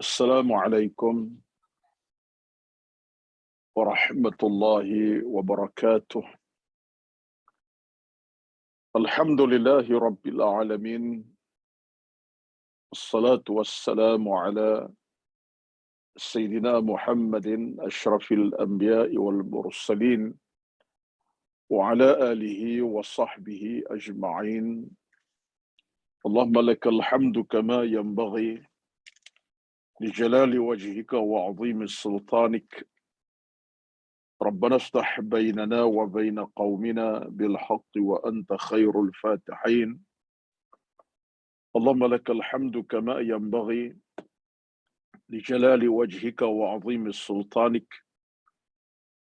Assalamualaikum warahmatullahi wabarakatuh. Alhamdulillahi rabbil alamin. Assalatu wassalamu ala Sayyidina Muhammadin ashrafil anbiya'i wal mursalin wa ala alihi wa sahbihi ajma'in. Allahumma lakal hamdu kama yanbaghi li jalali wajhika wa 'azimi sultanik. ربنا افتح بيننا وبين قومنا بالحق وأنت خير الفاتحين. اللهم لك الحمد كما ينبغي لجلال وجهك وعظيم سلطانك.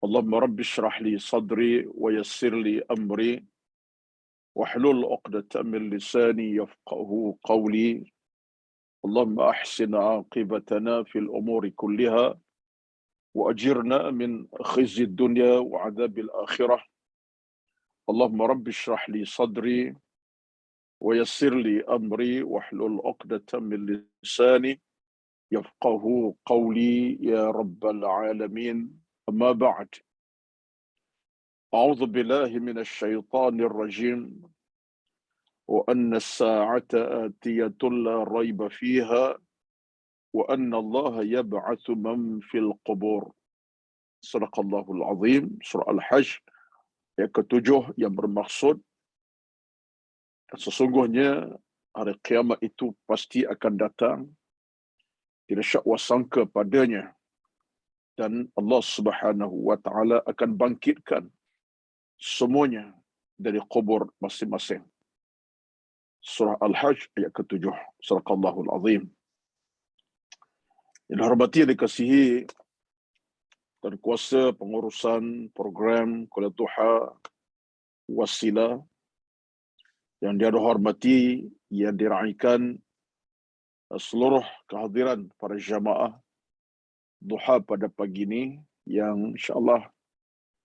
اللهم رب اشرح لي صدري ويسر لي أمري واحلل عقدة من لساني يفقه قولي. اللهم أحسن عاقبتنا في الأمور كلها وأجرنا من خزي الدنيا وعذاب الآخرة. اللهم رب اشرح لي صدري ويسر لي أمري واحلل عقدة من لساني يفقه قولي يا رب العالمين. أما بعد، أعوذ بالله من الشيطان الرجيم. وأن الساعة آتية لا ريب فيها وأن الله يبعث من في القبور. صدق الله العظيم. Surah Al-Hajj yang ketujuh yang bermaksud sesungguhnya hari kiamat itu pasti akan datang, tidak syak sangka padanya, dan Allah Subhanahu wa taala akan bangkitkan semuanya dari kubur masing-masing. Surah Al-Hajj ayat ke-7. Sadaqallahul Azim. Yang dihormati dan dikasihi dan kuasa pengurusan program Kuliah Duha Wasila, yang dihormati, yang diraikan seluruh kehadiran para jamaah duha pada pagi ini, yang insya-Allah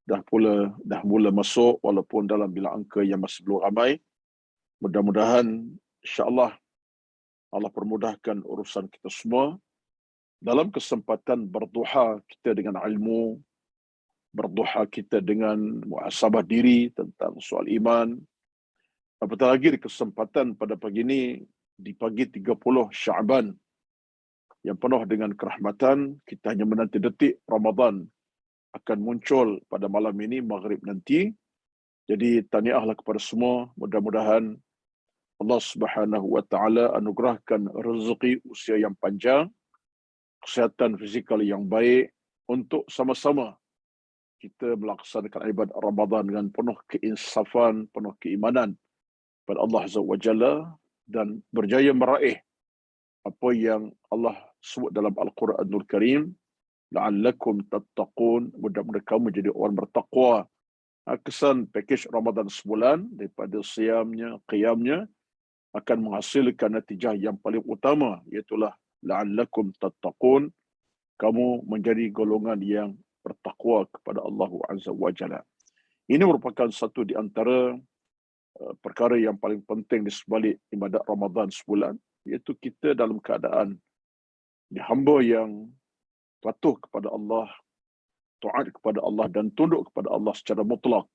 dah mula masuk walaupun dalam bilangan angka yang masih belum ramai. Mudah-mudahan insya-Allah Allah permudahkan urusan kita semua dalam kesempatan berduha kita dengan ilmu, berduha kita dengan muhasabah diri tentang soal iman. Apatah lagi di kesempatan pada pagi ini, di pagi 30 Sya'ban yang penuh dengan kerahmatan, kita hanya menanti detik Ramadan akan muncul pada malam ini, maghrib nanti. Jadi tahniahlah kepada semua. Mudah-mudahan Allah Subhanahu wa taala anugerahkan rezeki usia yang panjang, kesihatan fizikal yang baik, untuk sama-sama kita melaksanakan ibadah Ramadan dengan penuh keinsafan, penuh keimanan kepada Allah Azza wa Jalla, dan berjaya meraih apa yang Allah sebut dalam Al-Quranul Karim, la'allakum tattaqun, mudah-mudahan kamu jadi orang bertakwa. Kesan pakej Ramadan sebulan daripada siamnya, qiyamnya, akan menghasilkan natijah yang paling utama, iaitulah la'allakum tattaqun, kamu menjadi golongan yang bertakwa kepada Allah Azza wa Jalla. Ini merupakan satu di antara perkara yang paling penting di sebalik ibadat Ramadan sebulan, iaitu kita dalam keadaan di hamba yang patuh kepada Allah, taat kepada Allah dan tunduk kepada Allah secara mutlak.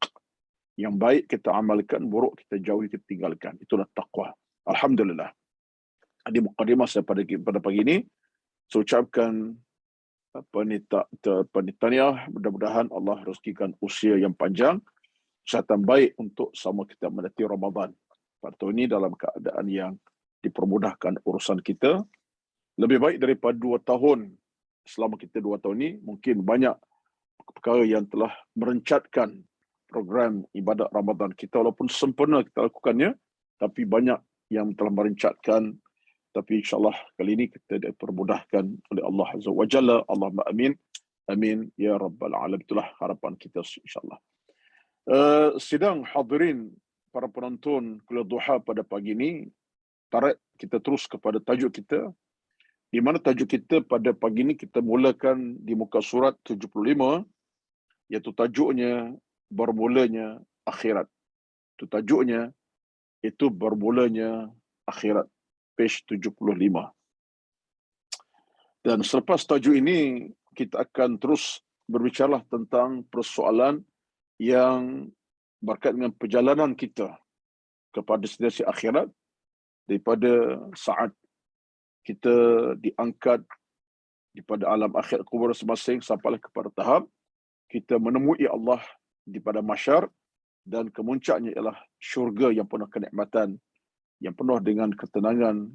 Yang baik kita amalkan, buruk kita jauhi, kita tinggalkan. Itulah taqwa. Alhamdulillah. Di mukadimah saya pada pagi ini, saya ucapkan tahniah, mudah-mudahan Allah rezekikan usia yang panjang, kesihatan baik untuk sama kita menanti Ramadan. Pada tahun ini dalam keadaan yang dipermudahkan urusan kita, lebih baik daripada 2 tahun. Selama kita 2 tahun ini, mungkin banyak perkara yang telah merencatkan program ibadat Ramadan kita, walaupun sempurna kita lakukannya, tapi banyak yang telah merencatkan. Tapi insyaAllah kali ini kita dipermudahkan oleh Allah Azza wa Jalla. Allahumma amin. Amin ya Rabbal Alamin. Itulah harapan kita insyaAllah. Sidang hadirin para penonton Kuliah Duha pada pagi ini, tarik kita terus kepada tajuk kita, di mana tajuk kita pada pagi ini kita mulakan di muka surat 75, iaitu tajuknya bermulanya akhirat. Itu tajuknya, itu bermulanya akhirat. Page 75. Dan selepas tajuk ini, kita akan terus berbicara tentang persoalan yang berkaitan dengan perjalanan kita kepada destinasi akhirat daripada saat kita diangkat daripada alam akhir kubur masing-masing sampailah kepada tahap kita menemui Allah di pada mahsyar dan kemuncaknya ialah syurga yang penuh kenikmatan, yang penuh dengan ketenangan,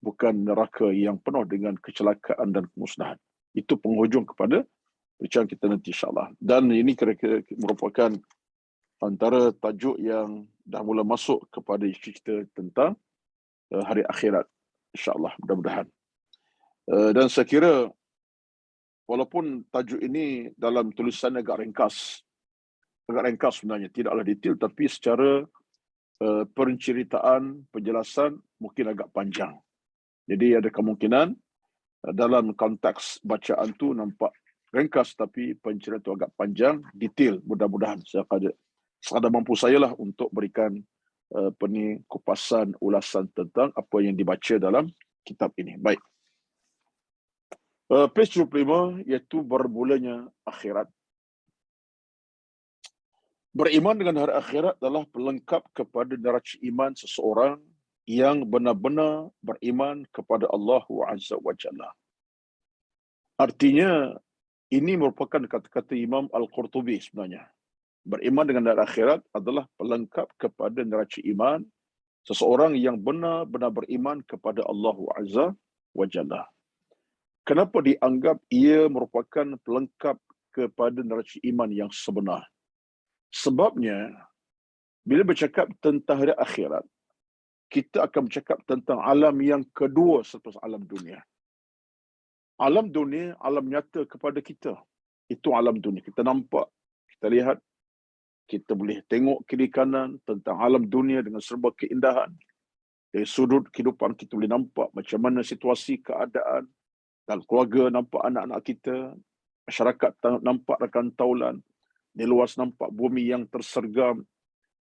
bukan neraka yang penuh dengan kecelakaan dan kemusnahan. Itu penghujung kepada bincang kita nanti insyaAllah. Dan ini kira-kira merupakan antara tajuk yang dah mula masuk kepada isu kita tentang hari akhirat. InsyaAllah, mudah-mudahan. Dan saya kira, walaupun tajuk ini dalam tulisan agak ringkas sebenarnya, tidaklah detail, tapi secara penceritaan, penjelasan mungkin agak panjang. Jadi ada kemungkinan dalam konteks bacaan tu nampak ringkas tapi penceritaan itu agak panjang, detail. Mudah-mudahan sekadar mampu saya lah untuk berikan kupasan, ulasan tentang apa yang dibaca dalam kitab ini. Baik. Page 75 iaitu bermulanya akhirat. Beriman dengan hari akhirat adalah pelengkap kepada neraca iman seseorang yang benar-benar beriman kepada Allah Azza wa Jalla. Artinya, ini merupakan kata-kata Imam Al-Qurtubi sebenarnya. Beriman dengan hari akhirat adalah pelengkap kepada neraca iman seseorang yang benar-benar beriman kepada Allah Azza wa Jalla. Kenapa dianggap ia merupakan pelengkap kepada neraca iman yang sebenar? Sebabnya, bila bercakap tentang hari akhirat, kita akan bercakap tentang alam yang kedua selepas alam dunia. Alam dunia, alam nyata kepada kita. Itu alam dunia. Kita nampak, kita lihat, kita boleh tengok kiri kanan tentang alam dunia dengan serba keindahan. Dari sudut kehidupan kita boleh nampak macam mana situasi, keadaan, dan keluarga nampak anak-anak kita, masyarakat nampak rakan taulan, di luar nampak bumi yang tersergam,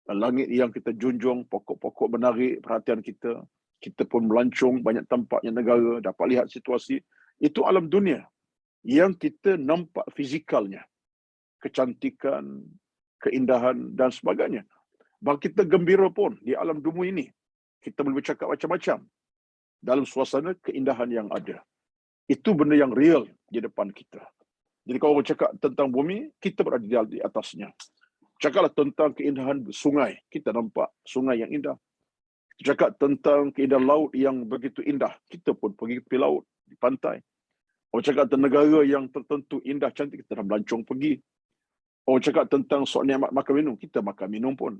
langit yang kita junjung, pokok-pokok menarik perhatian kita, kita pun melancong, banyak tampaknya negara, dapat lihat situasi. Itu alam dunia yang kita nampak fizikalnya, kecantikan, keindahan dan sebagainya. Bahkan kita gembira pun di alam dunia ini. Kita boleh bercakap macam-macam dalam suasana keindahan yang ada. Itu benda yang real di depan kita. Jadi kalau bercakap tentang bumi, kita berada di atasnya. Cakaplah tentang keindahan sungai, kita nampak sungai yang indah. Cakap tentang keindahan laut yang begitu indah, kita pun pergi ke laut, di pantai. Orang cakap tentang negara yang tertentu indah, cantik, kita dah melancong pergi. Orang cakap tentang soal nikmat makan minum, kita makan minum pun.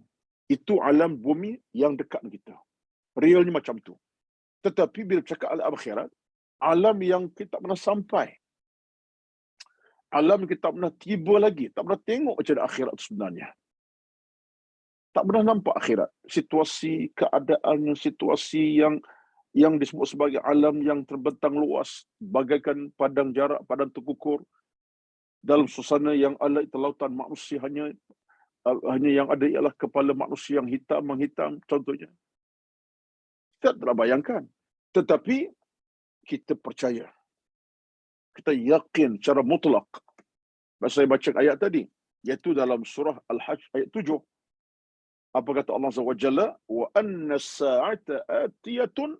Itu alam bumi yang dekat dengan kita. Realnya macam tu. Tetapi bila cakap alam akhirat, alam yang kita pernah sampai. Alam kita pernah tiba lagi, tak pernah tengok macam mana akhirat sebenarnya. Tak pernah nampak akhirat. Situasi, keadaan, situasi yang disebut sebagai alam yang terbentang luas, bagaikan padang jarak, padang terkukur. Dalam suasana yang ala itu lautan manusia hanya yang ada ialah kepala manusia yang hitam menghitam, contohnya. Kita tak bayangkan. Tetapi kita percaya. Kita yakin secara mutlak. Saya baca ayat tadi, iaitu dalam surah Al-Hajj ayat 7. Apa kata Allah Azza wa Jalla? Wa anna as-sa'ata atiyatun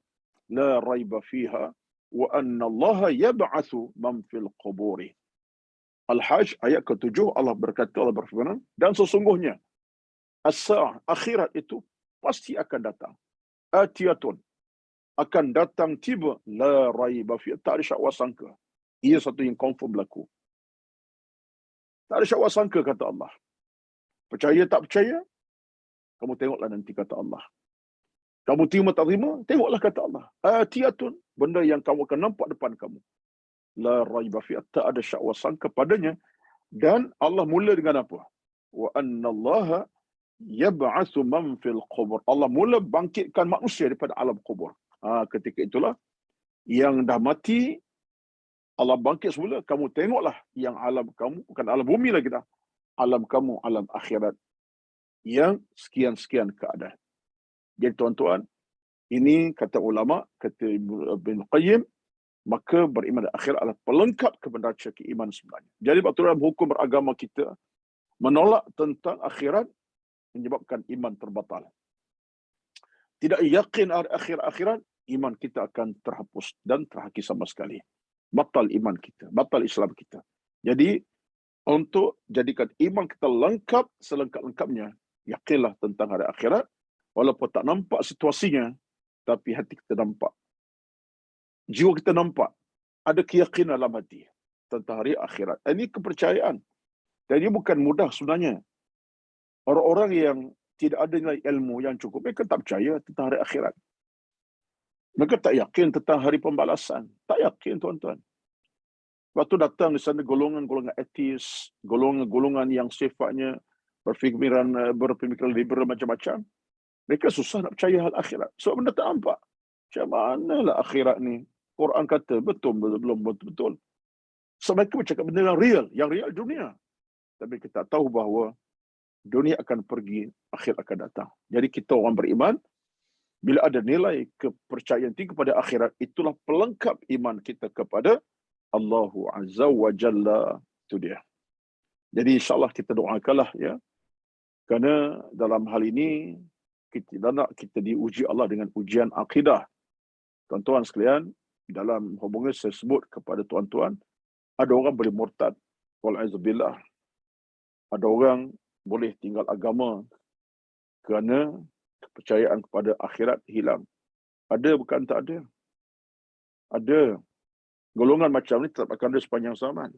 la raiba fiha wa anna Allah yab'atsu man fil quburi. Al-Hajj ayat ke-7, Allah berkata, Allah berfirman, dan sesungguhnya as-sa'ah, akhirat itu pasti akan datang. Atiyatun, akan datang tiba, la raiba fiha, tak ada syak wasangka. Ia satu yang confirm berlaku. Tak ada syak wasangka, kata Allah. Percaya tak percaya, kamu tengoklah nanti, kata Allah. Kamu terima tak terima, tengoklah, kata Allah. Atiyatun, benda yang kamu akan nampak depan kamu. La raiba fiha, tak ada syak wasangka padanya. Dan Allah mula dengan apa? Wa anna Allah yab'atsu man fil qubur. Allah mula bangkitkan manusia daripada alam kubur. Ketika itulah yang dah mati, Allah bangkit semula, kamu tengoklah yang alam kamu, bukan alam bumi lagi dah. Alam kamu, alam akhirat. Yang sekian-sekian keadaan. Jadi tuan-tuan, ini kata ulama, kata Ibn Qayyim, maka beriman pada akhirat adalah pelengkap kebenaran keimanan sebenarnya. Jadi waktu dalam hukum beragama kita, menolak tentang akhirat menyebabkan iman terbatal. Tidak yakin ada akhirat, iman kita akan terhapus dan terhakis sama sekali. Batal iman kita, batal Islam kita. Jadi, untuk jadikan iman kita lengkap, selengkap-lengkapnya, yakinlah tentang hari akhirat, walaupun tak nampak situasinya, tapi hati kita nampak. Jiwa kita nampak. Ada keyakinan dalam hati tentang hari akhirat. Ini kepercayaan. Dan ini bukan mudah sebenarnya. Orang-orang yang tidak ada nilai ilmu yang cukup, mereka tak percaya tentang hari akhirat. Mereka tak yakin tentang hari pembalasan. Tak yakin, tuan-tuan. Waktu datang di sana golongan-golongan etis, golongan-golongan yang sifatnya berpemikiran liberal macam-macam, mereka susah nak percaya hal akhirat. Sebab benda tak nampak. Macam manalah akhirat ni? Quran kata belum betul. Sebab mereka bercakap benda yang real dunia. Tapi kita tahu bahawa dunia akan pergi, akhir akan datang. Jadi kita orang beriman, bila ada nilai kepercayaan tinggi kepada akhirat, itulah pelengkap iman kita kepada Allahu Azza wa Jalla. Itu dia. Jadi insyaAllah kita doakanlah ya. Kerana dalam hal ini, kita diuji Allah dengan ujian akidah. Tuan-tuan sekalian, dalam hubungan saya sebut kepada tuan-tuan, ada orang boleh murtad. Wal'azubillah. Ada orang boleh tinggal agama kerana kepercayaan kepada akhirat hilang. Ada bukan tak ada. Ada. Golongan macam ni tetap akan ada sepanjang zaman.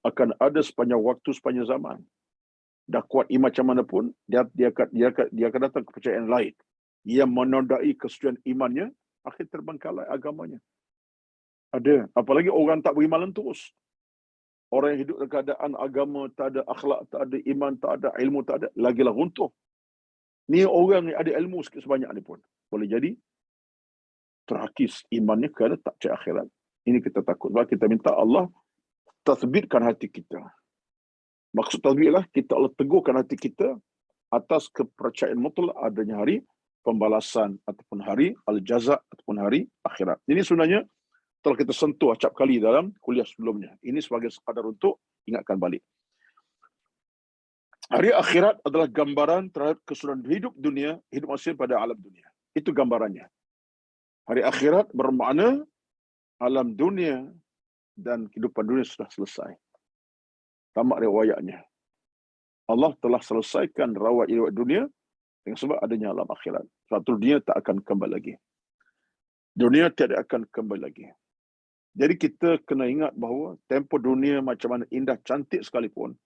Akan ada sepanjang waktu, sepanjang zaman. Dah kuat iman macam mana pun, dia akan datang kepercayaan lain. Yang menodai kesucian imannya, akhir terbengkalai agamanya. Ada. Apalagi orang tak beriman lentus. Orang yang hidup dalam keadaan agama, tak ada akhlak, tak ada iman, tak ada ilmu, tak ada. Lagilah runtuh. Ni orang yang ada ilmu sebanyak ni pun. Boleh jadi terhakis imannya kerana tak percaya akhirat. Ini kita takut. Sebab kita minta Allah tasbitkan hati kita. Maksud tasbitlah, kita Allah teguhkan hati kita atas kepercayaan mutlak adanya hari pembalasan ataupun hari al-jaza ataupun hari akhirat. Ini sebenarnya telah kita sentuh acap kali dalam kuliah sebelumnya. Ini sebagai sekadar untuk ingatkan balik. Hari akhirat adalah gambaran terhadap keseluruhan hidup dunia, hidup manusia pada alam dunia. Itu gambarannya. Hari akhirat bermakna alam dunia dan kehidupan dunia sudah selesai. Tamat riwayatnya. Allah telah selesaikan riwayat dunia dengan sebab adanya alam akhirat. Suatu dunia tak akan kembali lagi. Dunia tidak akan kembali lagi. Jadi kita kena ingat bahawa tempoh dunia macam mana indah, cantik sekalipun,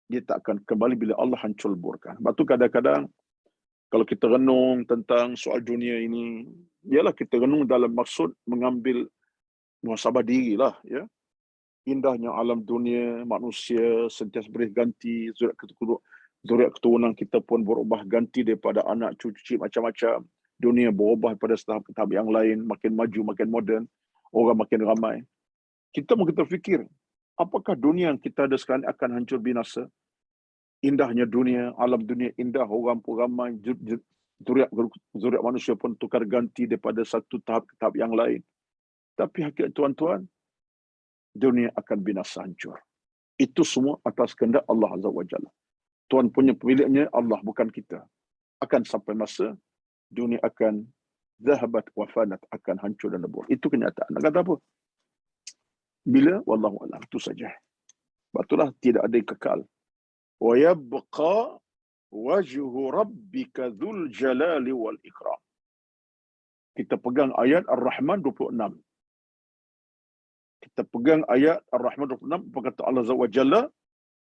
dia tak akan kembali bila Allah hancur leburkan. Sebab tu kadang-kadang kalau kita renung tentang soal dunia ini, ialah kita renung dalam maksud mengambil muhasabah dirilah, ya. Indahnya alam dunia, manusia sentiasa berganti, zuriat keturunan kita pun berubah ganti daripada anak cucu macam-macam. Dunia berubah pada tahap yang lain, makin maju, makin moden, orang makin ramai. Kita mungkin terfikir, apakah dunia yang kita ada sekarang akan hancur binasa? Indahnya dunia, alam dunia indah, orang pun ramai, zuriat manusia pun tukar ganti daripada satu tahap ke tahap yang lain. Tapi hakikat tuan-tuan, dunia akan binasa hancur. Itu semua atas kehendak Allah Azza wa Jalla. Tuan punya pemiliknya Allah, bukan kita. Akan sampai masa dunia akan zahabat wa fanat, akan hancur dan lebur. Itu kenyataan. Nak kata apa? Bila? Wallahu a'lam. Itu saja. Itulah tidak ada yang kekal. Wa yabqa wajhu rabbika dzul jalali wal ikram. Kita pegang ayat Ar-Rahman 26. Kita pegang ayat Ar-Rahman 26, berkata Allah Azza wa Jalla,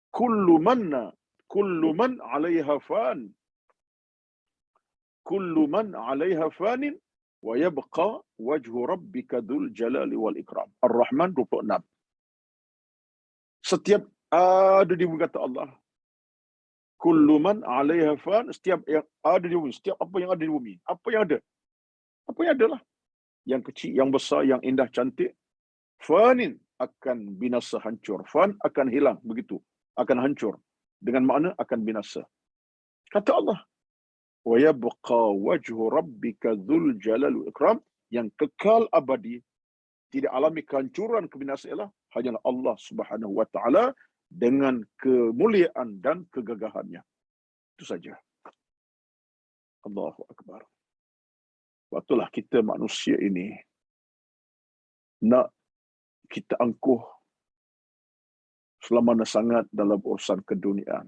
kullu man 'alaiha fan. Kullu man 'alaiha fanin wa yabqa wajhu rabbika dzul jalali wal ikram. Ar-Rahman 26. Setiap ada di bumi, kata Allah. Kullu man 'alaiha fan, setiap yang ada di bumi, setiap apa yang ada di bumi. Apa yang ada? Apa yang adalah? Yang kecil, yang besar, yang indah, cantik. Fanin, akan binasa, hancur. Fan akan hilang, begitu. Akan hancur. Dengan makna akan binasa. Kata Allah, wa yabqa wajhu rabbika dzul jalali wal ikram, yang kekal abadi tidak alami kehancuran, kebinasaan ialah hanyalah Allah Subhanahu wa taala dengan kemuliaan dan kegagahannya. Itu saja. Allahu akbar. Waktulah kita manusia ini nak kita angkuh selama sangat dalam urusan keduniaan.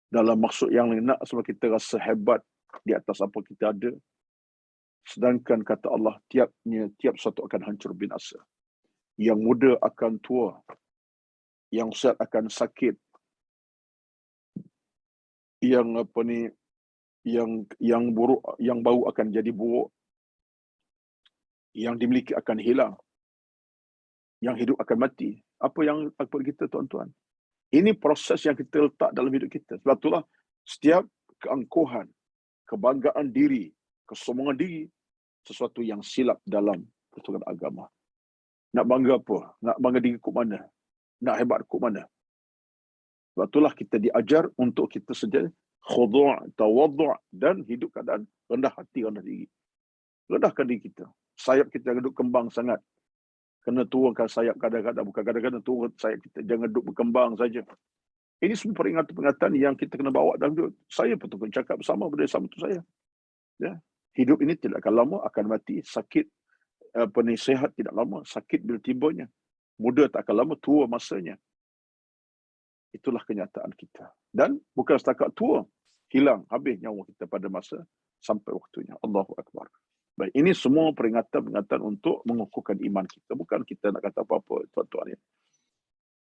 Dalam maksud yang lain, nak sebab kita rasa hebat di atas apa kita ada. Sedangkan kata Allah, tiap satu akan hancur binasa. Yang muda akan tua, yang sihat akan sakit, yang yang buruk, yang bau akan jadi buruk, yang dimiliki akan hilang, yang hidup akan mati. Apa kita, tuan-tuan? Ini proses yang kita letak dalam hidup kita. Sebab itulah setiap keangkuhan, kebanggaan diri, kesombongan diri, sesuatu yang silap dalam peraturan agama. Nak bangga apa? Nak bangga diri ke mana? Nak hebat ke mana? Sebab itulah kita diajar untuk kita saja khudu', tawaddu' dan hidup keadaan rendah hati, rendah diri. Rendahkan diri kita. Sayap kita duduk kembang sangat. Kena turunkan sayap kadang-kadang. Bukan kadang-kadang turun sayap kita. Jangan duduk berkembang saja. Ini semua peringatan-peringatan yang kita kena bawa dalam hidup. Saya betul-betul cakap bersama benda sama tu saya. Ya. Hidup ini tidak akan lama, akan mati. Sakit, sihat tidak lama. Sakit bila tibanya. Muda tak akan lama, tua masanya. Itulah kenyataan kita. Dan bukan setakat tua, hilang, habis nyawa kita pada masa sampai waktunya. Allahu Akbar. Baik, ini semua peringatan-peringatan untuk mengukuhkan iman kita. Bukan kita nak kata apa-apa, tuan-tuan.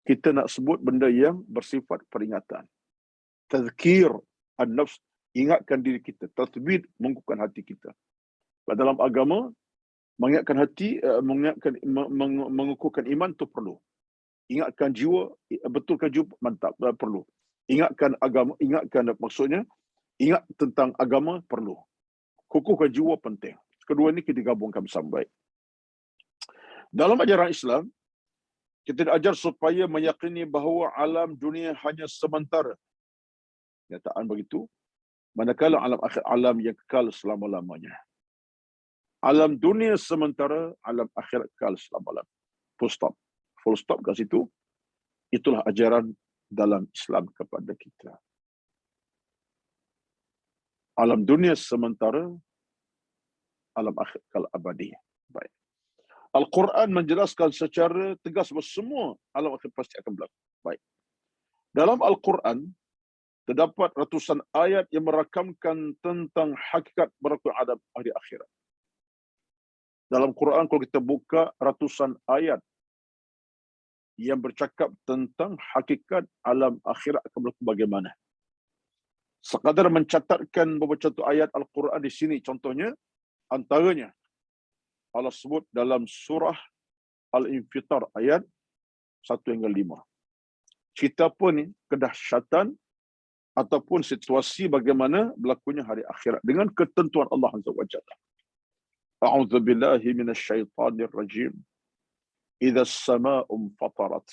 Kita nak sebut benda yang bersifat peringatan. Tazkir an-nafs, ingatkan diri kita. Tathbit, mengukuhkan hati kita. Dalam agama, mengingatkan hati, mengukuhkan iman itu perlu. Ingatkan jiwa, betulkan jiwa, mantap, perlu. Ingatkan agama, maksudnya, ingat tentang agama, perlu. Kukuhkan jiwa, penting. Kedua ini kita gabungkan bersama baik. Dalam ajaran Islam, kita diajar supaya meyakini bahawa alam dunia hanya sementara. Kenyataan begitu. Manakala alam akhir, alam yang kekal selama-lamanya. Alam dunia sementara, alam akhirat kekal selama-lamanya. Full stop. Full stop kat situ. Itulah ajaran dalam Islam kepada kita. Alam dunia sementara, alam akhirat kekal abadi. Baik. Al-Quran menjelaskan secara tegas bahawa semua alam akhir pasti akan berlaku. Baik. Dalam Al-Quran, terdapat ratusan ayat yang merakamkan tentang hakikat berlaku adab hari akhirat. Dalam Quran, kalau kita buka ratusan ayat yang bercakap tentang hakikat alam akhirat akan berlaku bagaimana. Sekadar mencatatkan beberapa contoh ayat Al-Quran di sini. Contohnya, antaranya, Allah sebut dalam surah Al-Infitar ayat 1-5. Cerita apa ni? Kedahsyatan ataupun situasi bagaimana berlakunya hari akhirat dengan ketentuan Allah Azza wa Jalla. A'udzu billahi minasyaitonir rajim. Idza as-samaa'u infatarat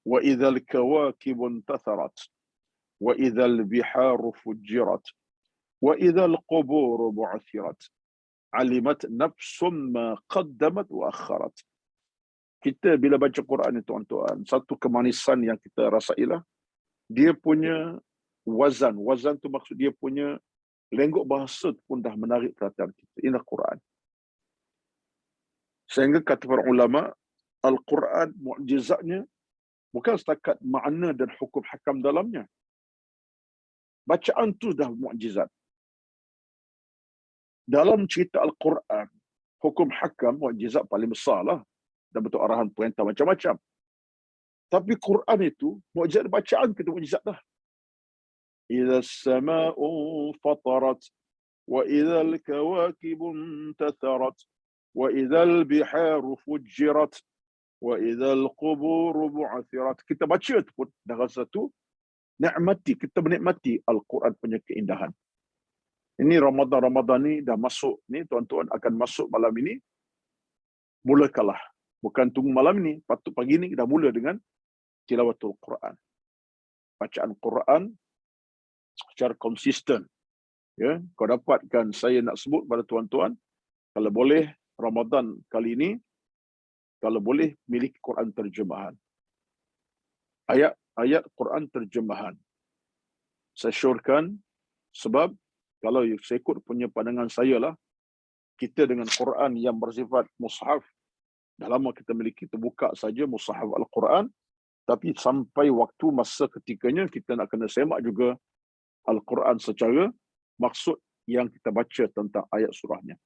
wa idza al-kawakibu intatharat wa idza al-biharu fujjirat wa idza al-quburu bu'thirat. Alimat nafsum ma qaddamat wa akharat. Kita bila baca Quran ni, tuan-tuan, satu kemanisan yang kita rasailah, dia punya wazan. Wazan tu maksud dia punya lenggok bahasa pun dah menarik perhatian kita. Inilah Quran. Sehingga kata para ulama, Al-Quran mukjizatnya bukan setakat makna dan hukum hakam dalamnya. Bacaan tu dah mukjizat. Dalam cerita Al-Quran, hukum hakam mukjizat paling besar lah. Dan bentuk arahan perintah macam-macam. Tapi Quran itu, mukjizat bacaan kita mukjizat dah. Idza as-samaa'u fatarat wa idza al-kawakibu intatharat wa idza al-biharu fujjirat wa idza al-quburu bu'thirat. Kita baca tu pun dah rasa tu nikmati, kita menikmati Al-Quran punya keindahan. Ini Ramadan ni dah masuk ni, tuan-tuan akan masuk malam ini. Mulakanlah. Bukan tunggu malam ni, patut pagi ni dah mula dengan tilawatul Quran. Bacaan Quran secara konsisten. Ya, kau dapatkan, saya nak sebut pada tuan-tuan, kalau boleh Ramadan kali ini, kalau boleh, miliki Quran terjemahan. Ayat-ayat Quran terjemahan. Saya syorkan, sebab kalau saya ikut punya pandangan saya lah, kita dengan Quran yang bersifat mushaf, dah lama kita miliki, kita buka saja mushaf Al-Quran, tapi sampai waktu masa ketikanya kita nak kena semak juga Al-Quran secara maksud yang kita baca tentang ayat surahnya.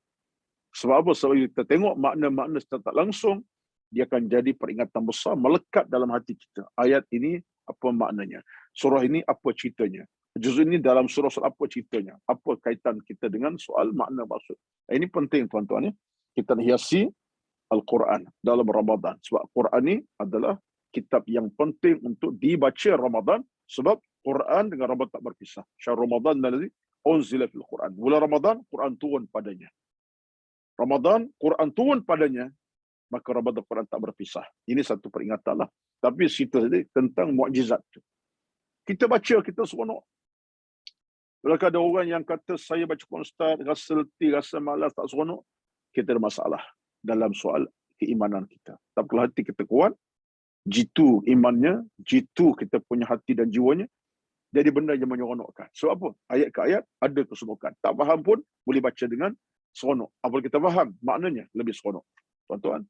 Sebab apa? Sebab kita tengok makna-makna secara tak langsung, dia akan jadi peringatan besar melekat dalam hati kita. Ayat ini apa maknanya? Surah ini apa ceritanya? Juz ini dalam surah apa ceritanya? Apa kaitan kita dengan soal makna maksud? Ini penting tuan-tuan ya. Kita hiasi Al-Quran dalam Ramadan. Sebab Quran ini adalah kitab yang penting untuk dibaca Ramadan, sebab Quran dengan Ramadan tak berpisah. Syahr Ramadan alladzi unzila fil Quran. Bulan Ramadan Quran turun padanya. Ramadan Quran turun padanya, maka Ramadan Quran tak berpisah. Ini satu peringatan lah. Tapi cerita tadi tentang mukjizat tu. Kita baca, kita seronok. Kalau ada orang yang kata saya baca Quran Ustaz, rasa letih, rasa malas, tak seronok, kita ada masalah dalam soal keimanan kita. Tapi kalau hati kita kuat, jitu imannya, jitu kita punya hati dan jiwanya, jadi benda yang menyeronokkan. Sebab apa? Ayat ke ayat ada keseronokan. Tak faham pun boleh baca dengan seronok. Apabila kita faham, maknanya lebih seronok. Tuan-tuan.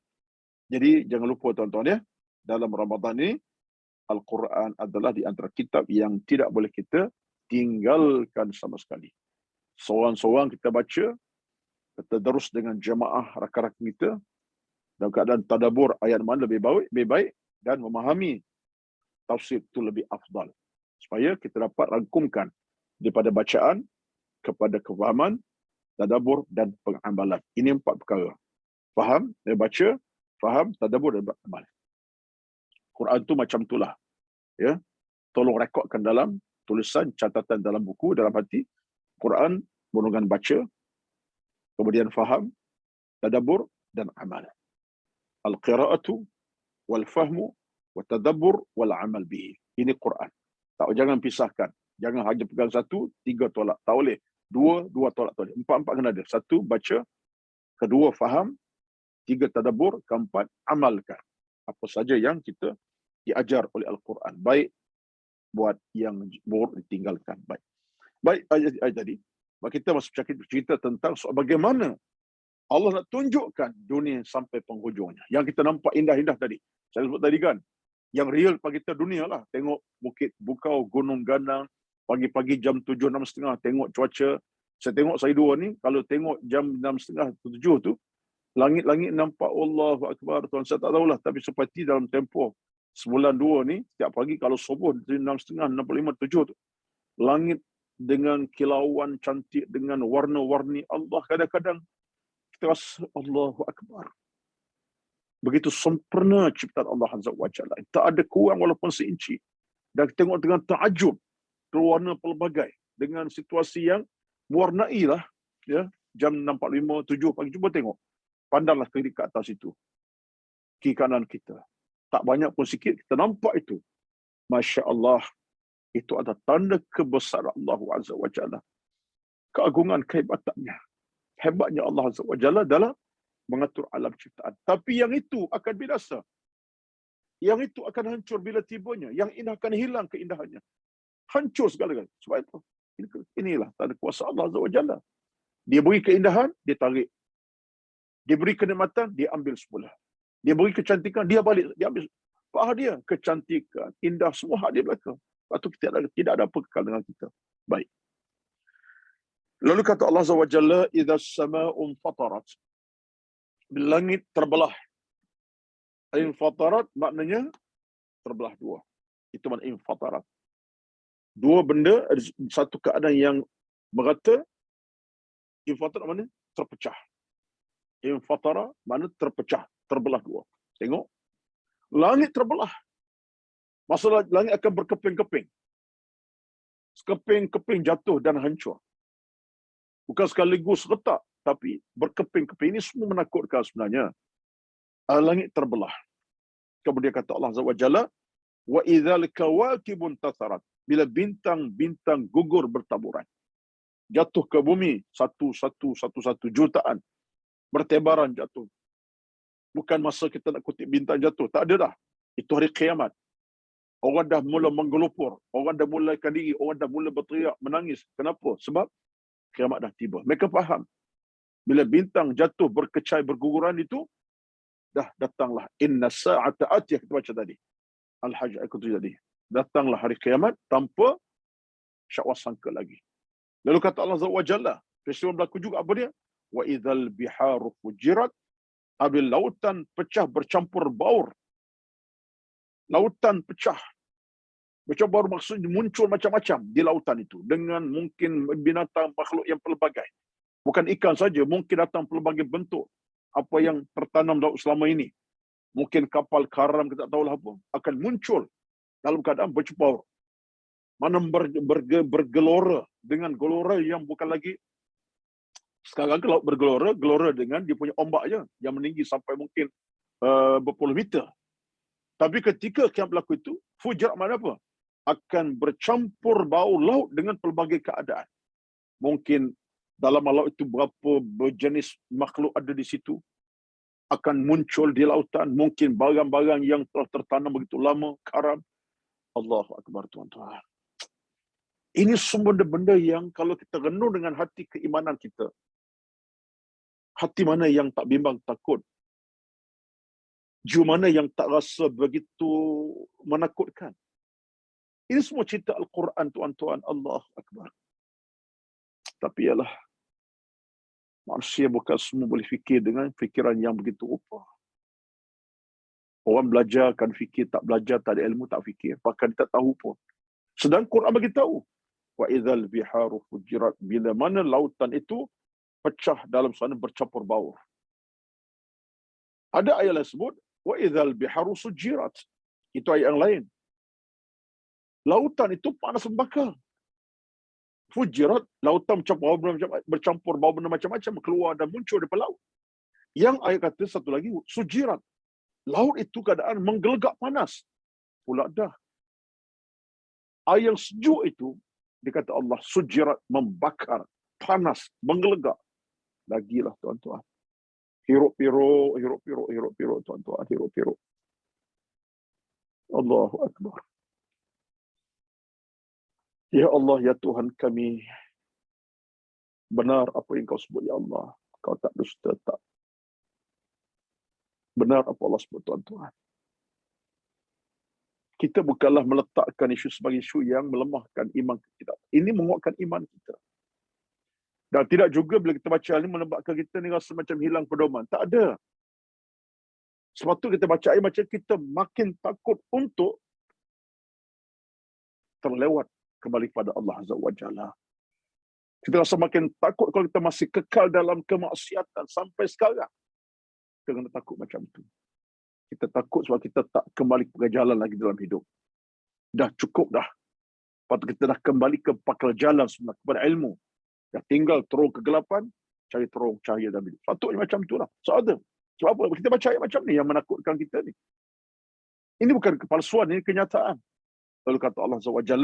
Jadi jangan lupa tuan-tuan ya, dalam Ramadan ini, Al-Quran adalah di antara kitab yang tidak boleh kita tinggalkan sama sekali. Seorang-seorang kita baca, kita terus dengan jemaah rakan-rakan kita, dalam keadaan tadabur ayat mana lebih baik dan memahami tafsir itu lebih afdal. Supaya kita dapat rangkumkan daripada bacaan kepada kefahaman, tadabur dan pengamalan. Ini 4 perkara. Faham, dia baca, faham, tadabur dan beramal. Quran tu macam itulah. Ya. Tolong rekodkan dalam tulisan, catatan dalam buku, dalam hati. Quran golongan baca, kemudian faham, tadabur dan amal. Al-qira'atu wal fahmu wa tadabbur wal amal bihi. Ini Quran. Tak, jangan pisahkan. Jangan hanya pegang satu, 3 tolak. Tak boleh. 2 tolak tak boleh. 4 kena ada. 1 baca, kedua faham, 3 tadabbur, keempat amalkan apa saja yang kita diajar oleh Al-Quran. Baik buat yang buruk ditinggalkan. Baik ayat tadi. Kita masih cerita tentang soal bagaimana Allah nak tunjukkan dunia sampai penghujungnya. Yang kita nampak indah-indah tadi. Saya sebut tadi kan, yang real bagi kita dunia lah. Tengok bukit bukau, gunung ganang, pagi-pagi jam 7, 6.30, tengok cuaca. Saya tengok saya dua ni, kalau tengok jam 6.30, 7 tu, langit-langit nampak Allahu Akbar. Tuan, saya tak tahulah, tapi seperti dalam tempoh sebulan 2 ni, setiap pagi kalau subuh 6.30, 6.45, 7 tu, langit dengan kilauan cantik, dengan warna-warni Allah, kadang-kadang kita rasa Allahu Akbar. Begitu sempurna ciptaan Allah Azza wa Jalla. Tak ada kurang walaupun seinci. Dan kita tengok dengan takjub, berwarna pelbagai, dengan situasi yang mewarnai lah. Ya, jam 6.45, 7 pagi, cuba tengok. Pandanglah ke atas itu. Kiri kanan kita. Tak banyak pun sikit, kita nampak itu. Masya Allah. Itu adalah tanda kebesaran Allah Azza wa Jalla. Keagungan, kehebatannya. Hebatnya Allah Azza wa Jalla dalam mengatur alam ciptaan. Tapi yang itu akan binasa. Yang itu akan hancur bila tibanya. Yang indah akan hilang keindahannya. Hancur segala-galanya. Sebab itu, inilah tanda kuasa Allah Azza wa Jalla. Dia beri keindahan, dia tarik. Dia beri kenikmatan, dia ambil semula. Dia beri kecantikan, dia balik, dia ambil. Apa dia? Kecantikan, indah, semua hak dia belakang. Lepas itu tidak ada apa kekal dengan kita. Baik. Lalu kata Allah Azza wa Jalla, "Idza as-sama'u fatarat." Bila langit terbelah. Infatarat maknanya terbelah 2. Itu makna infatarat. 2 benda, satu keadaan yang merata. Infatarat maknanya terpecah. Infatara makna terpecah, terbelah 2. Tengok. Langit terbelah. Masalah langit akan berkeping-keping. Keping-keping jatuh dan hancur. Bukan sekaligus retak, tapi berkeping-keping. Ini semua menakutkan sebenarnya. Langit terbelah. Kemudian kata Allah Azza wa Jalla, "Wa idzal kawakibun tatharat." Bila bintang-bintang gugur bertaburan. Jatuh ke bumi satu jutaan. bertebaran jatuh. Bukan masa kita nak kutip bintang jatuh. Tak ada dah. Itu hari kiamat. Orang dah mula menggelupur. Orang dah mula diri. Orang dah mula berteriak, menangis. Kenapa? Sebab kiamat dah tiba. Mereka faham. Bila bintang jatuh berkecai berguguran itu, dah datanglah. Inna sa'ata atiyah. Kita baca tadi. Al-Hajj ayat ke-7 tadi. Datanglah hari kiamat tanpa syakwa sangka lagi. Lalu kata Allah Azza wa Jalla, peristiwa berlaku juga apa dia? Wa idzal biharu fujirat, apabila lautan pecah bercampur baur. Lautan pecah. Bercampur baur maksudnya muncul macam-macam di lautan itu. Dengan mungkin binatang makhluk yang pelbagai. Bukan ikan saja, mungkin datang pelbagai bentuk. Apa yang tertanam laut selama ini. Mungkin kapal karam, kita tak tahulah apa. Akan muncul dalam keadaan bercampur. Mana bergelora dengan gelora yang bukan lagi sekarang ke laut bergelora, gelora dengan dia punya ombak je yang meninggi sampai mungkin berpuluh meter. Tapi ketika kiamat berlaku itu, fujar mana apa? Akan bercampur bau laut dengan pelbagai keadaan. Mungkin dalam laut itu berapa berjenis makhluk ada di situ akan muncul di lautan. Mungkin barang-barang yang telah tertanam begitu lama, karam. Allahu Akbar, tuan-tuan. Ini semua benda yang kalau kita renung dengan hati keimanan kita, hati mana yang tak bimbang takut, jiwa mana yang tak rasa begitu menakutkan. Ini semua cerita Al-Quran, tuan-tuan. Allahu Akbar. Tapi ialah, manusia bukan semua boleh fikir dengan fikiran yang begitu rupa. Orang belajar kan fikir, tak belajar, tak ada ilmu, tak fikir. Bahkan tak tahu pun. Sedang Quran bagi tahu. Wa idzal biharu fujirat, bila mana lautan itu pecah dalam sana bercampur baur. Ada ayat yang sebut wa idzal biharu sujirat. Itu ayat yang lain. Lautan itu panas membakar. Fujirat, lautan bercampur baur benda macam-macam keluar dan muncul daripada laut. Yang ayat kata satu lagi sujirat. Laut itu keadaan menggelegak panas. Pula dah. Air yang sejuk itu dikata Allah sujirat, membakar, panas, menggelegak. Lagilah tuan-tuan. Hiruk-piruk, tuan-tuan. Hiruk-piruk. Allahu Akbar. Ya Allah, ya Tuhan kami. Benar apa yang kau sebut, ya Allah. Kau tak dusta, tak. Benar apa Allah sebut, tuan-tuan. Kita bukanlah meletakkan isu sebagai isu yang melemahkan iman kita. Ini menguatkan iman kita. Dan tidak juga bila kita baca ini menyebabkan kita ni rasa macam hilang pedoman. Tak ada. Sebab tu kita baca ayat macam kita makin takut untuk terlewat kembali kepada Allah Azza wa Jalla. Kita rasa makin takut kalau kita masih kekal dalam kemaksiatan sampai sekarang. Kita kena takut macam tu. Kita takut sebab kita tak kembali ke jalan lagi dalam hidup. Dah cukup dah. Patut kita dah kembali ke pakal jalan sebenarnya, kepada ilmu. Dah tinggal terung kegelapan, cari terung cahaya dalam hidup. Patutnya macam itulah. So ada. Sebab apa? Kita baca ayat macam ni yang menakutkan kita ni. Ini bukan kepalsuan, ini kenyataan. Lalu kata Allah SWT,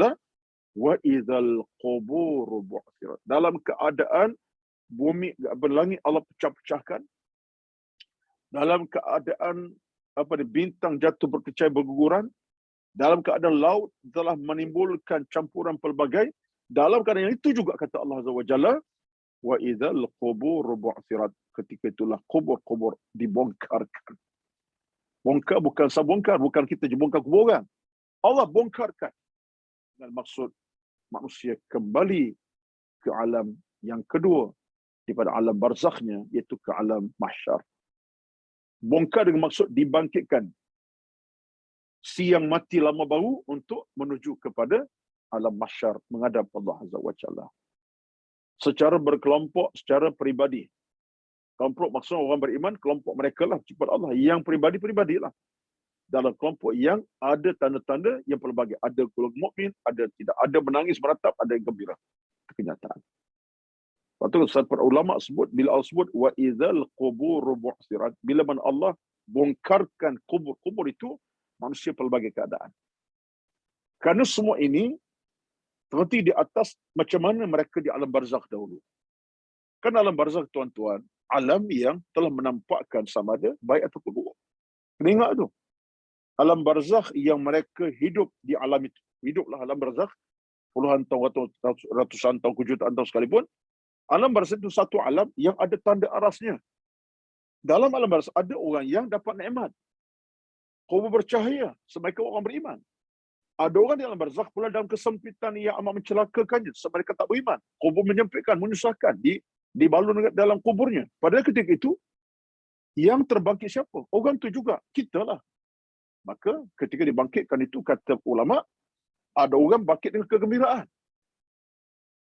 wa idzal qubur bu'thirat. Dalam keadaan bumi berlangit Allah pecah-pecahkan. Dalam keadaan bintang jatuh berkecai berguguran, dalam keadaan laut telah menimbulkan campuran pelbagai, dalam keadaan yang itu juga kata Allah Azza wa Jalla, wa idzal qubur bu'thirat. Ketika itulah kubur-kubur dibongkarkan. Bongkar bukan sabongkar, bukan kita je bongkar kuburan. Allah bongkarkan. Dengan maksud manusia kembali ke alam yang kedua daripada alam barzakhnya, iaitu ke alam mahsyar. Bongkar dengan maksud dibangkitkan si yang mati lama baru untuk menuju kepada alam mahsyar, menghadap Allah Azza wa Jalla. Secara berkelompok, secara peribadi. Kelompok maksudnya orang beriman, kelompok mereka lah sifat Allah. Yang peribadi-peribadilah. Dalam kelompok yang ada tanda-tanda yang pelbagai. Ada golongan mukmin, ada tidak. Ada menangis meratap, ada yang gembira. Itu kenyataan. Lepas tu para ulama sebut, bila Allah sebut wa idzal qubur bu'thirat, bila mana Allah bongkarkan kubur-kubur itu, manusia pelbagai keadaan. Kerana semua ini terhenti di atas macam mana mereka di alam barzakh dahulu. Kan alam barzakh, tuan-tuan, alam yang telah menampakkan sama ada baik ataupun buruk. Kena ingat tu. Alam barzakh yang mereka hidup di alam itu. Hiduplah alam barzakh puluhan tahun, ratusan tahun, kejutaan tahun sekalipun. Alam barzakh itu satu alam yang ada tanda arasnya. Dalam alam barzakh ada orang yang dapat nikmat. Kubur bercahaya sebagai orang beriman. Ada orang di alam barzakh pula dalam kesempitan yang amat mencelakakannya sebab mereka tak beriman. Kubur menyempitkan, menyusahkan, dibalun dalam kuburnya. Pada ketika itu, yang terbangkit siapa? Orang itu juga, kita lah. Maka ketika dibangkitkan itu, kata ulama, ada orang bangkit dengan kegembiraan.